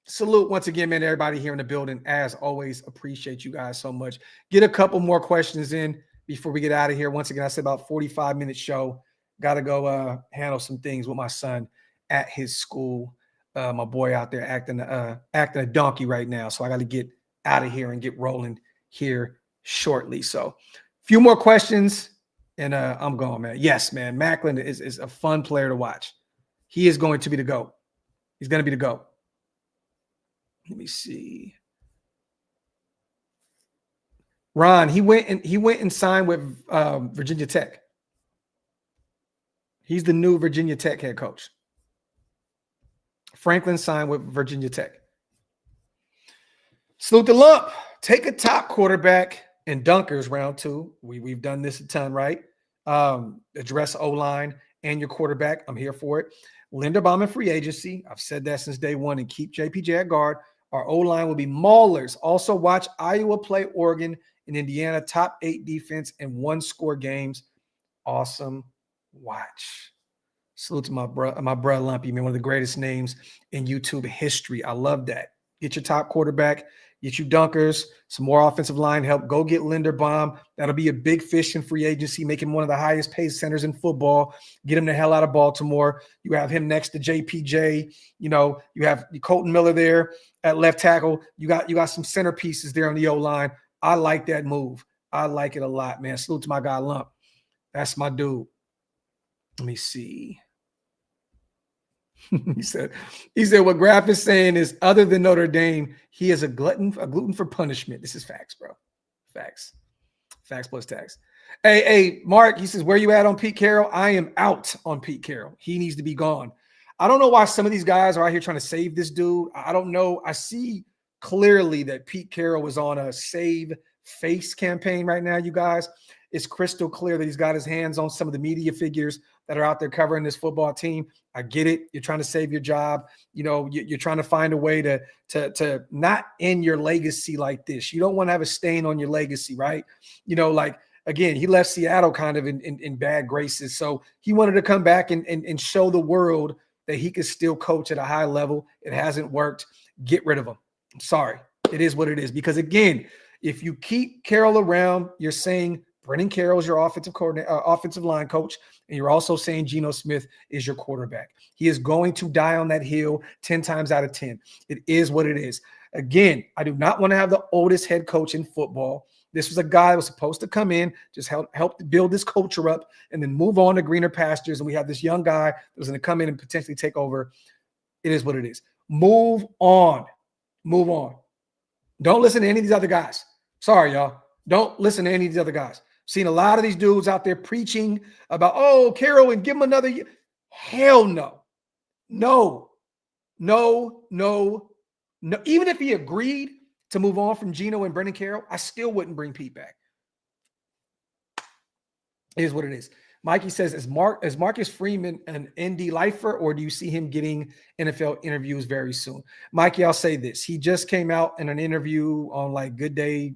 Salute once again, man, everybody here in the building. As always, appreciate you guys so much. Get a couple more questions in before we get out of here. Once again, I said about 45-minute show. Got to go handle some things with my son at his school. My boy out there acting a donkey right now. So I got to get out of here and get rolling here shortly. So a few more questions and I'm going, man. Yes, man. Macklin is a fun player to watch. He is going to be the GOAT. He's going to be the GOAT. Let me see. Ron, he went and signed with Virginia Tech. He's the new Virginia Tech head coach. Franklin signed with Virginia Tech. Salute the Lump. Take a top quarterback in dunkers round 2. We've done this a ton, right? Address O-line and your quarterback. I'm here for it. Linderbaum in free agency. I've said that since day one. And keep JPJ at guard. Our O-line will be maulers. Also watch Iowa play Oregon and Indiana. Top 8 defense and 1-score games. Awesome watch. Salute to my bro Lumpy, man, one of the greatest names in YouTube history. I love that. Get your top quarterback, get you dunkers, some more offensive line help. Go get Linderbaum. That'll be a big fish in free agency, make him one of the highest paid centers in football. Get him the hell out of Baltimore. You have him next to JPJ. You know, you have Colton Miller there at left tackle. You got some centerpieces there on the O-line. I like that move. I like it a lot, man. Salute to my guy Lump. That's my dude. Let me see. he said what Graphk is saying is, other than Notre Dame, he is a glutton for punishment. This is facts, bro. Facts plus tax. Hey, Mark, he says, where you at on Pete Carroll? I am out on Pete Carroll. He needs to be gone. I don't know why some of these guys are out here trying to save this dude. I don't know. I see clearly that Pete Carroll is on a save face campaign right now, you guys. It's crystal clear that he's got his hands on some of the media figures that are out there covering this football team. I get it. You're trying to save your job. You know, you're trying to find a way to not end your legacy like this. You don't want to have a stain on your legacy, right? You know, like, again, he left Seattle kind of in bad graces. So he wanted to come back and show the world that he could still coach at a high level. It hasn't worked. Get rid of him. I'm sorry. It is what it is. Because, again, if you keep Carroll around, you're saying Brennan Carroll is your offensive line coach, and you're also saying Geno Smith is your quarterback. He is going to die on that hill 10 times out of 10. It is what it is. Again, I do not want to have the oldest head coach in football. This was a guy that was supposed to come in, just help build this culture up, and then move on to greener pastures. And we have this young guy that was going to come in and potentially take over. It is what it is. Move on. Move on. Don't listen to any of these other guys. Sorry, y'all. Don't listen to any of these other guys. Seen a lot of these dudes out there preaching about, oh, Carroll, and give him another year. Hell no. No. No, no, no. Even if he agreed to move on from Geno and Brennan Carroll, I still wouldn't bring Pete back. It is what it is. Mikey says, is Marcus Freeman an ND lifer, or do you see him getting NFL interviews very soon? Mikey, I'll say this. He just came out in an interview on like Good Day.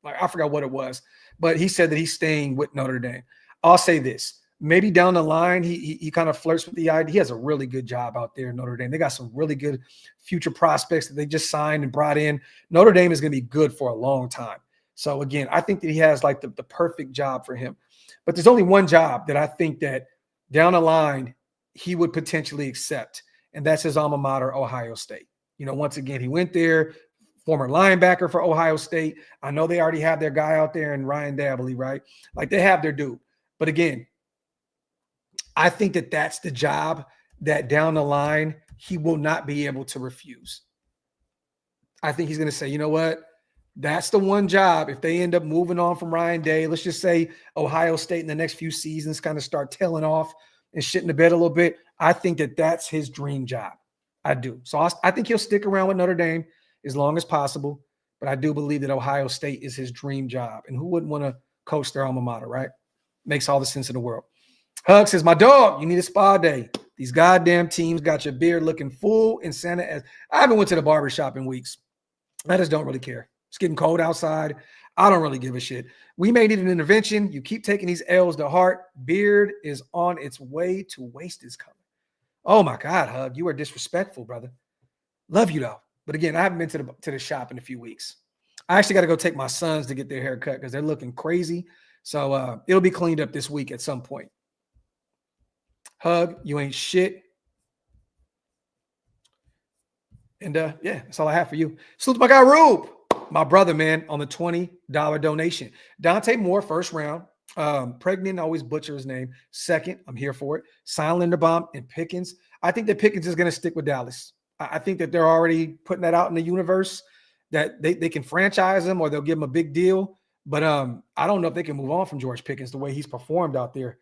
I forgot what it was, but he said that he's staying with Notre Dame. I'll say this. Maybe down the line, he kind of flirts with the idea. He has a really good job out there in Notre Dame. They got some really good future prospects that they just signed and brought in. Notre Dame is going to be good for a long time. So, again, I think that he has like the perfect job for him. But there's only one job that I think that down the line he would potentially accept, and that's his alma mater, Ohio State. You know, once again, he went there, former linebacker for Ohio State. I know they already have their guy out there in Ryan Dabley, right? Like, they have their dude. But, again, I think that that's the job that down the line he will not be able to refuse. I think he's going to say, you know what? That's the one job. If they end up moving on from Ryan Day, let's just say Ohio State in the next few seasons kind of start tailing off and shitting the bed a little bit, I think that that's his dream job. I do. So I think he'll stick around with Notre Dame as long as possible. But I do believe that Ohio State is his dream job. And who wouldn't want to coach their alma mater, right? Makes all the sense in the world. Hug says, my dog, you need a spa day. These goddamn teams got your beard looking full in Santa. I haven't went to the barbershop in weeks. I just don't really care. It's getting cold outside. I don't really give a shit. We may need an intervention. You keep taking these L's to heart. Beard is on its way to waste is coming. Oh, my God, Hug. You are disrespectful, brother. Love you, though. But, again, I haven't been to the shop in a few weeks. I actually got to go take my sons to get their hair cut because they're looking crazy. So it'll be cleaned up this week at some point. Hug, you ain't shit. And, yeah, that's all I have for you. Salute to my guy, Rube. My brother, man, on the $20 donation. Dante Moore, first round. Pregnant, always butcher his name. Second, I'm here for it. Silent Linderbaum and Pickens. I think that Pickens is going to stick with Dallas. I think that they're already putting that out in the universe that they can franchise him or they'll give him a big deal. But I don't know if they can move on from George Pickens the way he's performed out there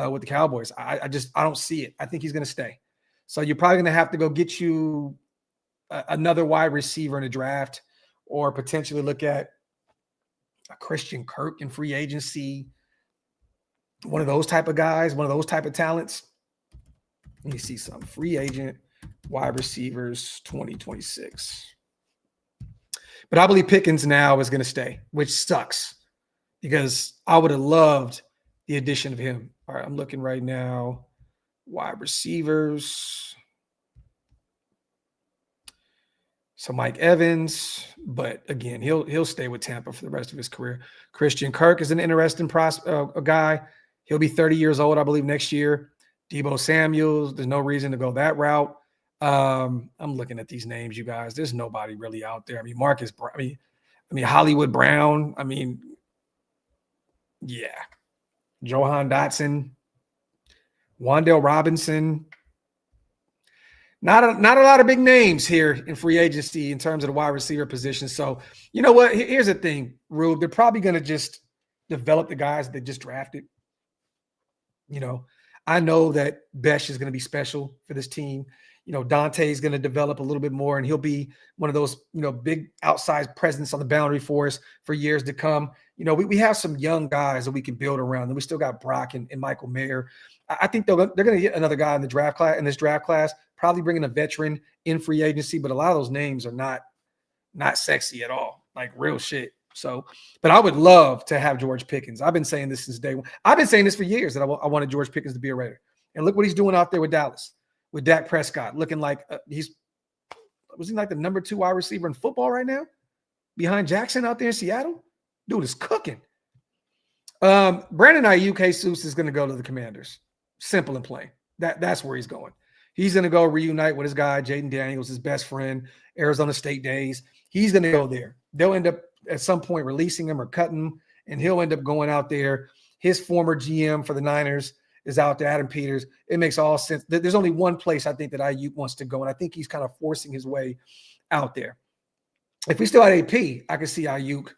with the Cowboys. I don't see it. I think he's going to stay. So you're probably going to have to go get you another wide receiver in the draft, or potentially look at a Christian Kirk in free agency, one of those type of guys, one of those type of talents. Let me see some free agent wide receivers 2026. But I believe Pickens now is going to stay, which sucks because I would have loved the addition of him. All right, I'm looking right now. Wide receivers. So Mike Evans, but again, he'll stay with Tampa for the rest of his career. Christian Kirk is an interesting guy. He'll be 30 years old, I believe, next year. Deebo Samuels, there's no reason to go that route. I'm looking at these names, you guys. There's nobody really out there. I mean, Marcus, I mean Hollywood Brown. I mean, yeah. Johan Dotson, Wan'Dale Robinson. Not a lot of big names here in free agency in terms of the wide receiver position. So, you know what? Here's the thing, Rube. They're probably going to just develop the guys that they just drafted. I know that Besh is going to be special for this team. Dante is going to develop a little bit more, and he'll be one of those, big outsized presence on the boundary for us for years to come. We have some young guys that we can build around, and we still got Brock and Michael Mayer. I think they're going to get another guy in this draft class, probably bringing a veteran in free agency, but a lot of those names are not sexy at all, like real shit. So, but I would love to have George Pickens. I've been saying this since day one. I've been saying this for years that I wanted George Pickens to be a Raider. And look what he's doing out there with Dallas, with Dak Prescott, looking like was he like the number 2 wide receiver in football right now, behind Jackson out there in Seattle? Dude is cooking. Brandon Ayuk Jesus is going to go to the Commanders. Simple and plain. That's where he's going. He's going to go reunite with his guy, Jaden Daniels, his best friend, Arizona State days. He's going to go there. They'll end up at some point releasing him or cutting him, and he'll end up going out there. His former GM for the Niners is out there, Adam Peters. It makes all sense. There's only one place I think that Ayuk wants to go, and I think he's kind of forcing his way out there. If we still had AP, I could see Ayuk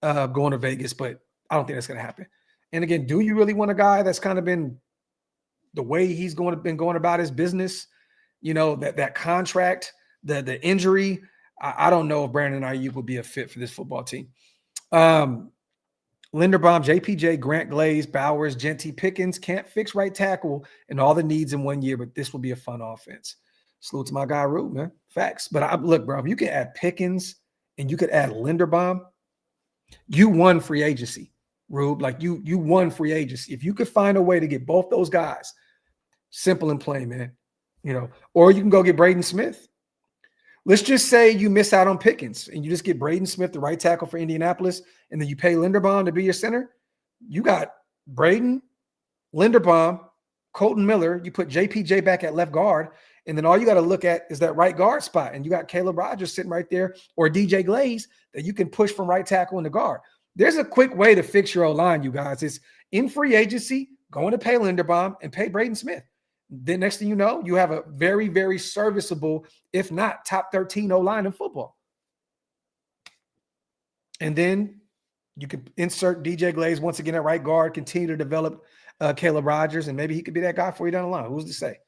going to Vegas, but I don't think that's going to happen. And again, do you really want a guy that's kind of been the way he's been going about his business? That contract, the injury. I don't know if Brandon Ayuk would be a fit for this football team. Linderbaum, JPJ, Grant Glaze, Bowers, Genty, Pickens can't fix right tackle and all the needs in 1 year, but this will be a fun offense. Salute to my guy, Rube, man. Facts. But look, bro, if you can add Pickens and you could add Linderbaum, you won free agency, Rube. Like you won free agency. If you could find a way to get both those guys, simple and plain, man. Or you can go get Braden Smith. Let's just say you miss out on Pickens and you just get Braden Smith, the right tackle for Indianapolis, and then you pay Linderbaum to be your center. You got Braden, Linderbaum, Colton Miller. You put JPJ back at left guard, and then all you got to look at is that right guard spot, and you got Caleb Rogers sitting right there, or DJ Glaze that you can push from right tackle into guard. There's a quick way to fix your O-line, you guys. It's in free agency, going to pay Linderbaum and pay Braden Smith. Then next thing you know, you have a very, very serviceable, if not top 13 O-line in football. And then you could insert DJ Glaze once again at right guard, continue to develop Caleb Rogers, and maybe he could be that guy for you down the line. Who's to say?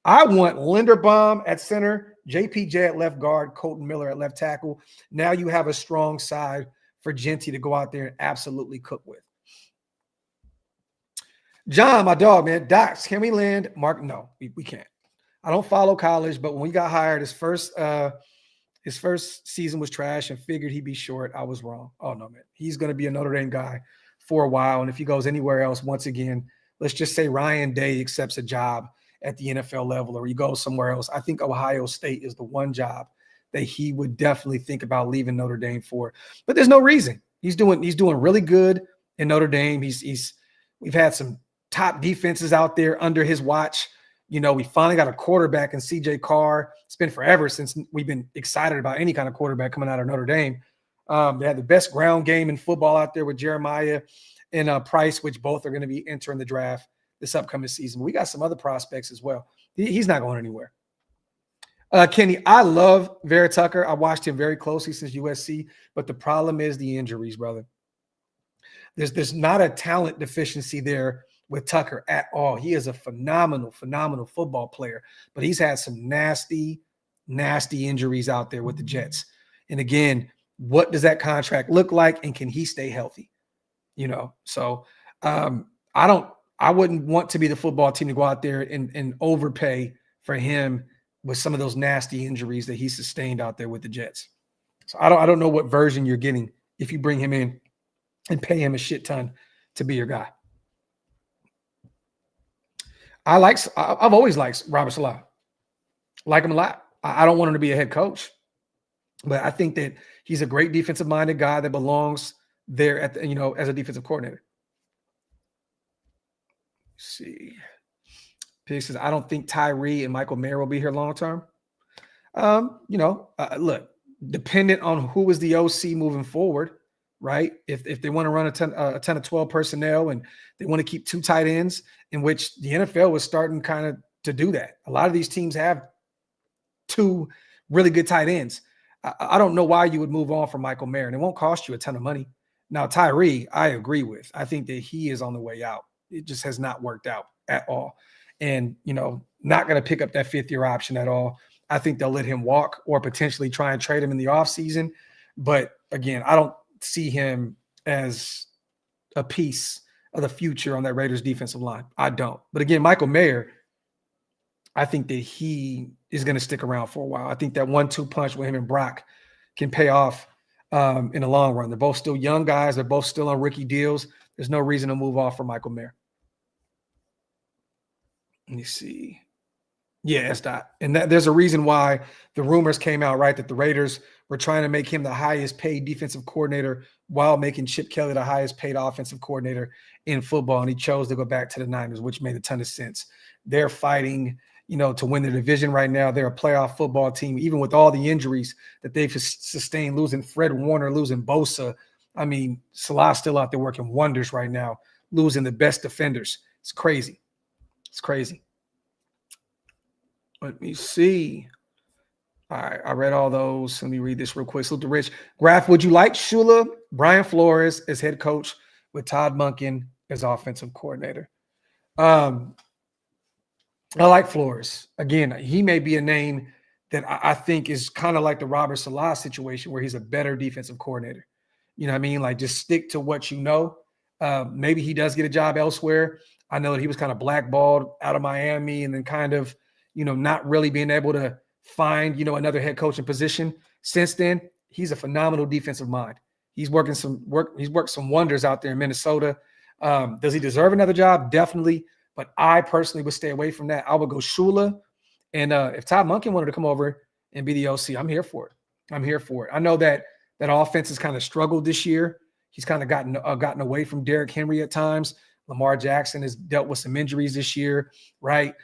I want Linderbaum at center, JPJ at left guard, Colton Miller at left tackle. Now you have a strong side for Genty to go out there and absolutely cook with. John, my dog, man. Docs, can we land Mark? No, we can't. I don't follow college, but when he got hired, his first season was trash and figured he'd be short. I was wrong. Oh, no, man. He's going to be a Notre Dame guy for a while. And if he goes anywhere else, once again, let's just say Ryan Day accepts a job at the NFL level or he goes somewhere else. I think Ohio State is the one job that he would definitely think about leaving Notre Dame for. But there's no reason. He's doing really good in Notre Dame. We've had some top defenses out there under his watch. We finally got a quarterback in CJ Carr. It's been forever since we've been excited about any kind of quarterback coming out of Notre Dame. They had the best ground game in football out there with Jeremiah and Price, which both are going to be entering the draft this upcoming season. We got some other prospects as well. He's not going anywhere. Kenny, I love Vera Tucker. I watched him very closely since USC, but the problem is the injuries, brother. There's not a talent deficiency there with Tucker at all. He is a phenomenal football player, but he's had some nasty injuries out there with the Jets. And again, what does that contract look like, and can he stay healthy? So I wouldn't want to be the football team to go out there and overpay for him with some of those nasty injuries that he sustained out there with the Jets. So I don't know what version you're getting if you bring him in and pay him a shit ton to be your guy. I've always liked Robert Saleh. Like him a lot. I don't want him to be a head coach, but I think that he's a great defensive-minded guy that belongs there at as a defensive coordinator. Let's see. Pig says, I don't think Tyree and Michael Mayer will be here long term. Look, dependent on who is the OC moving forward, right? If they want to run a ton of 12 personnel and they want to keep 2 tight ends, in which the NFL was starting kind of to do that. A lot of these teams have 2 really good tight ends. I don't know why you would move on from Michael Mayer, and it won't cost you a ton of money. Now, Tyree, I agree with. I think that he is on the way out. It just has not worked out at all. And, not going to pick up that fifth-year option at all. I think they'll let him walk or potentially try and trade him in the offseason. But, again, I don't see him as a piece of the future on that Raiders defensive line. I don't. But, again, Michael Mayer, I think that he is going to stick around for a while. I think that 1-2 punch with him and Brock can pay off in the long run. They're both still young guys. They're both still on rookie deals. There's no reason to move off from Michael Mayer. Let me see. Yeah, it's not. And there's a reason why the rumors came out, right, that the Raiders were trying to make him the highest paid defensive coordinator while making Chip Kelly the highest paid offensive coordinator in football. And he chose to go back to the Niners, which made a ton of sense. They're fighting, to win the division right now. They're a playoff football team, even with all the injuries that they've sustained, losing Fred Warner, losing Bosa. I mean, Salah's still out there working wonders right now, losing the best defenders. It's crazy. It's crazy. Let me see. All right, I read all those. Let me read this real quick. Salute to Rich. Graphk, would you like Shula, Brian Flores as head coach with Todd Monken as offensive coordinator? I like Flores. Again, he may be a name that I think is kind of like the Robert Salah situation where he's a better defensive coordinator. You know what I mean? Like, just stick to what you know. Maybe he does get a job elsewhere. I know that he was kind of blackballed out of Miami and then kind of, not really being able to find, another head coaching position. Since then, he's a phenomenal defensive mind. He's worked some wonders out there in Minnesota. Does he deserve another job? Definitely. But I personally would stay away from that. I would go Shula. And if Todd Monken wanted to come over and be the OC, I'm here for it. I know that offense has kind of struggled this year. He's kind of gotten away from Derrick Henry at times. Lamar Jackson has dealt with some injuries this year, right?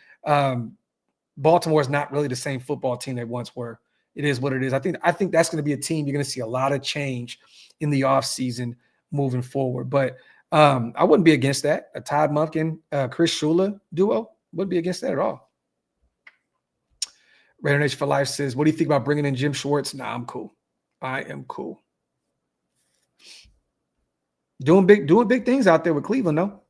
Baltimore is not really the same football team they once were. It is what it is. I think that's going to be a team you're going to see a lot of change in the offseason moving forward. But I wouldn't be against that. A Todd Monken, Chris Shula duo, wouldn't be against that at all. Raider Nation for Life says, what do you think about bringing in Jim Schwartz? Nah, I'm cool. I am cool. Doing big things out there with Cleveland, though.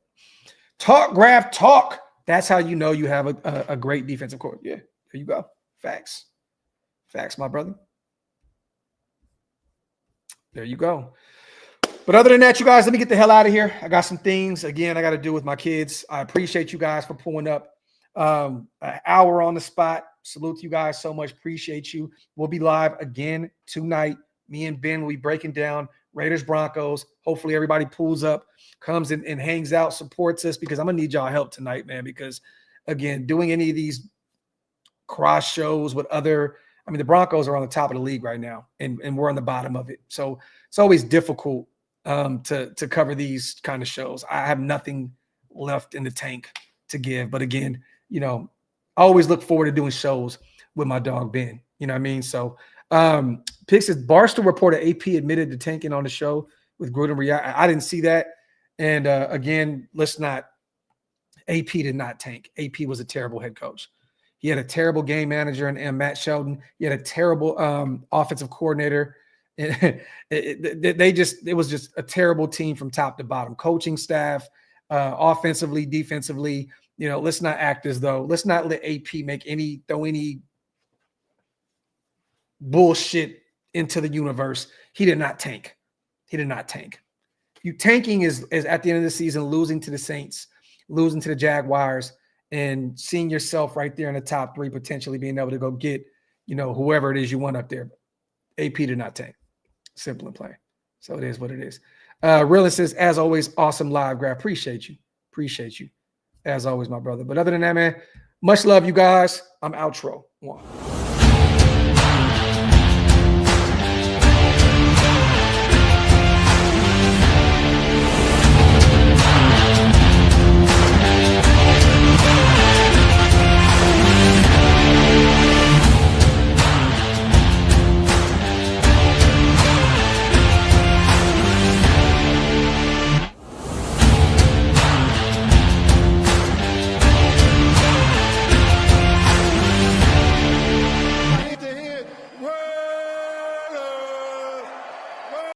Talk, Graphk, talk. That's how you know you have a great defensive court. Yeah, there you go. Facts, my brother. There you go. But other than that, you guys, let me get the hell out of here. I got some things, again, I got to do with my kids. I appreciate you guys for pulling up an hour on the spot. Salute to you guys so much. Appreciate you. We'll be live again tonight. Me and Ben will be breaking down Raiders Broncos. Hopefully everybody pulls up, comes in and hangs out, supports us, because I'm going to need y'all help tonight, man, because, again, doing any of these cross shows with the Broncos are on the top of the league right now, and we're on the bottom of it. So it's always difficult to cover these kind of shows. I have nothing left in the tank to give. But again, I always look forward to doing shows with my dog Ben. You know what I mean? So Pick says Barstool reported AP admitted to tanking on the show with Gruden. I didn't see that. And again, AP did not tank. AP was a terrible head coach. He had a terrible game manager and Matt Sheldon. He had a terrible offensive coordinator. It was just a terrible team from top to bottom. Coaching staff, offensively, defensively. Let's not act as though. Let's not let AP throw any bullshit into the universe. He did not tank. You tanking is at the end of the season losing to the Saints, losing to the Jaguars, and seeing yourself right there in the top three, potentially being able to go get whoever it is you want up there. AP did not tank. Simple and plain. So it is what it is. Realist says, as always, awesome live, Graphk. Appreciate you. As always, my brother. But other than that, man, much love, you guys. I'm outro. One.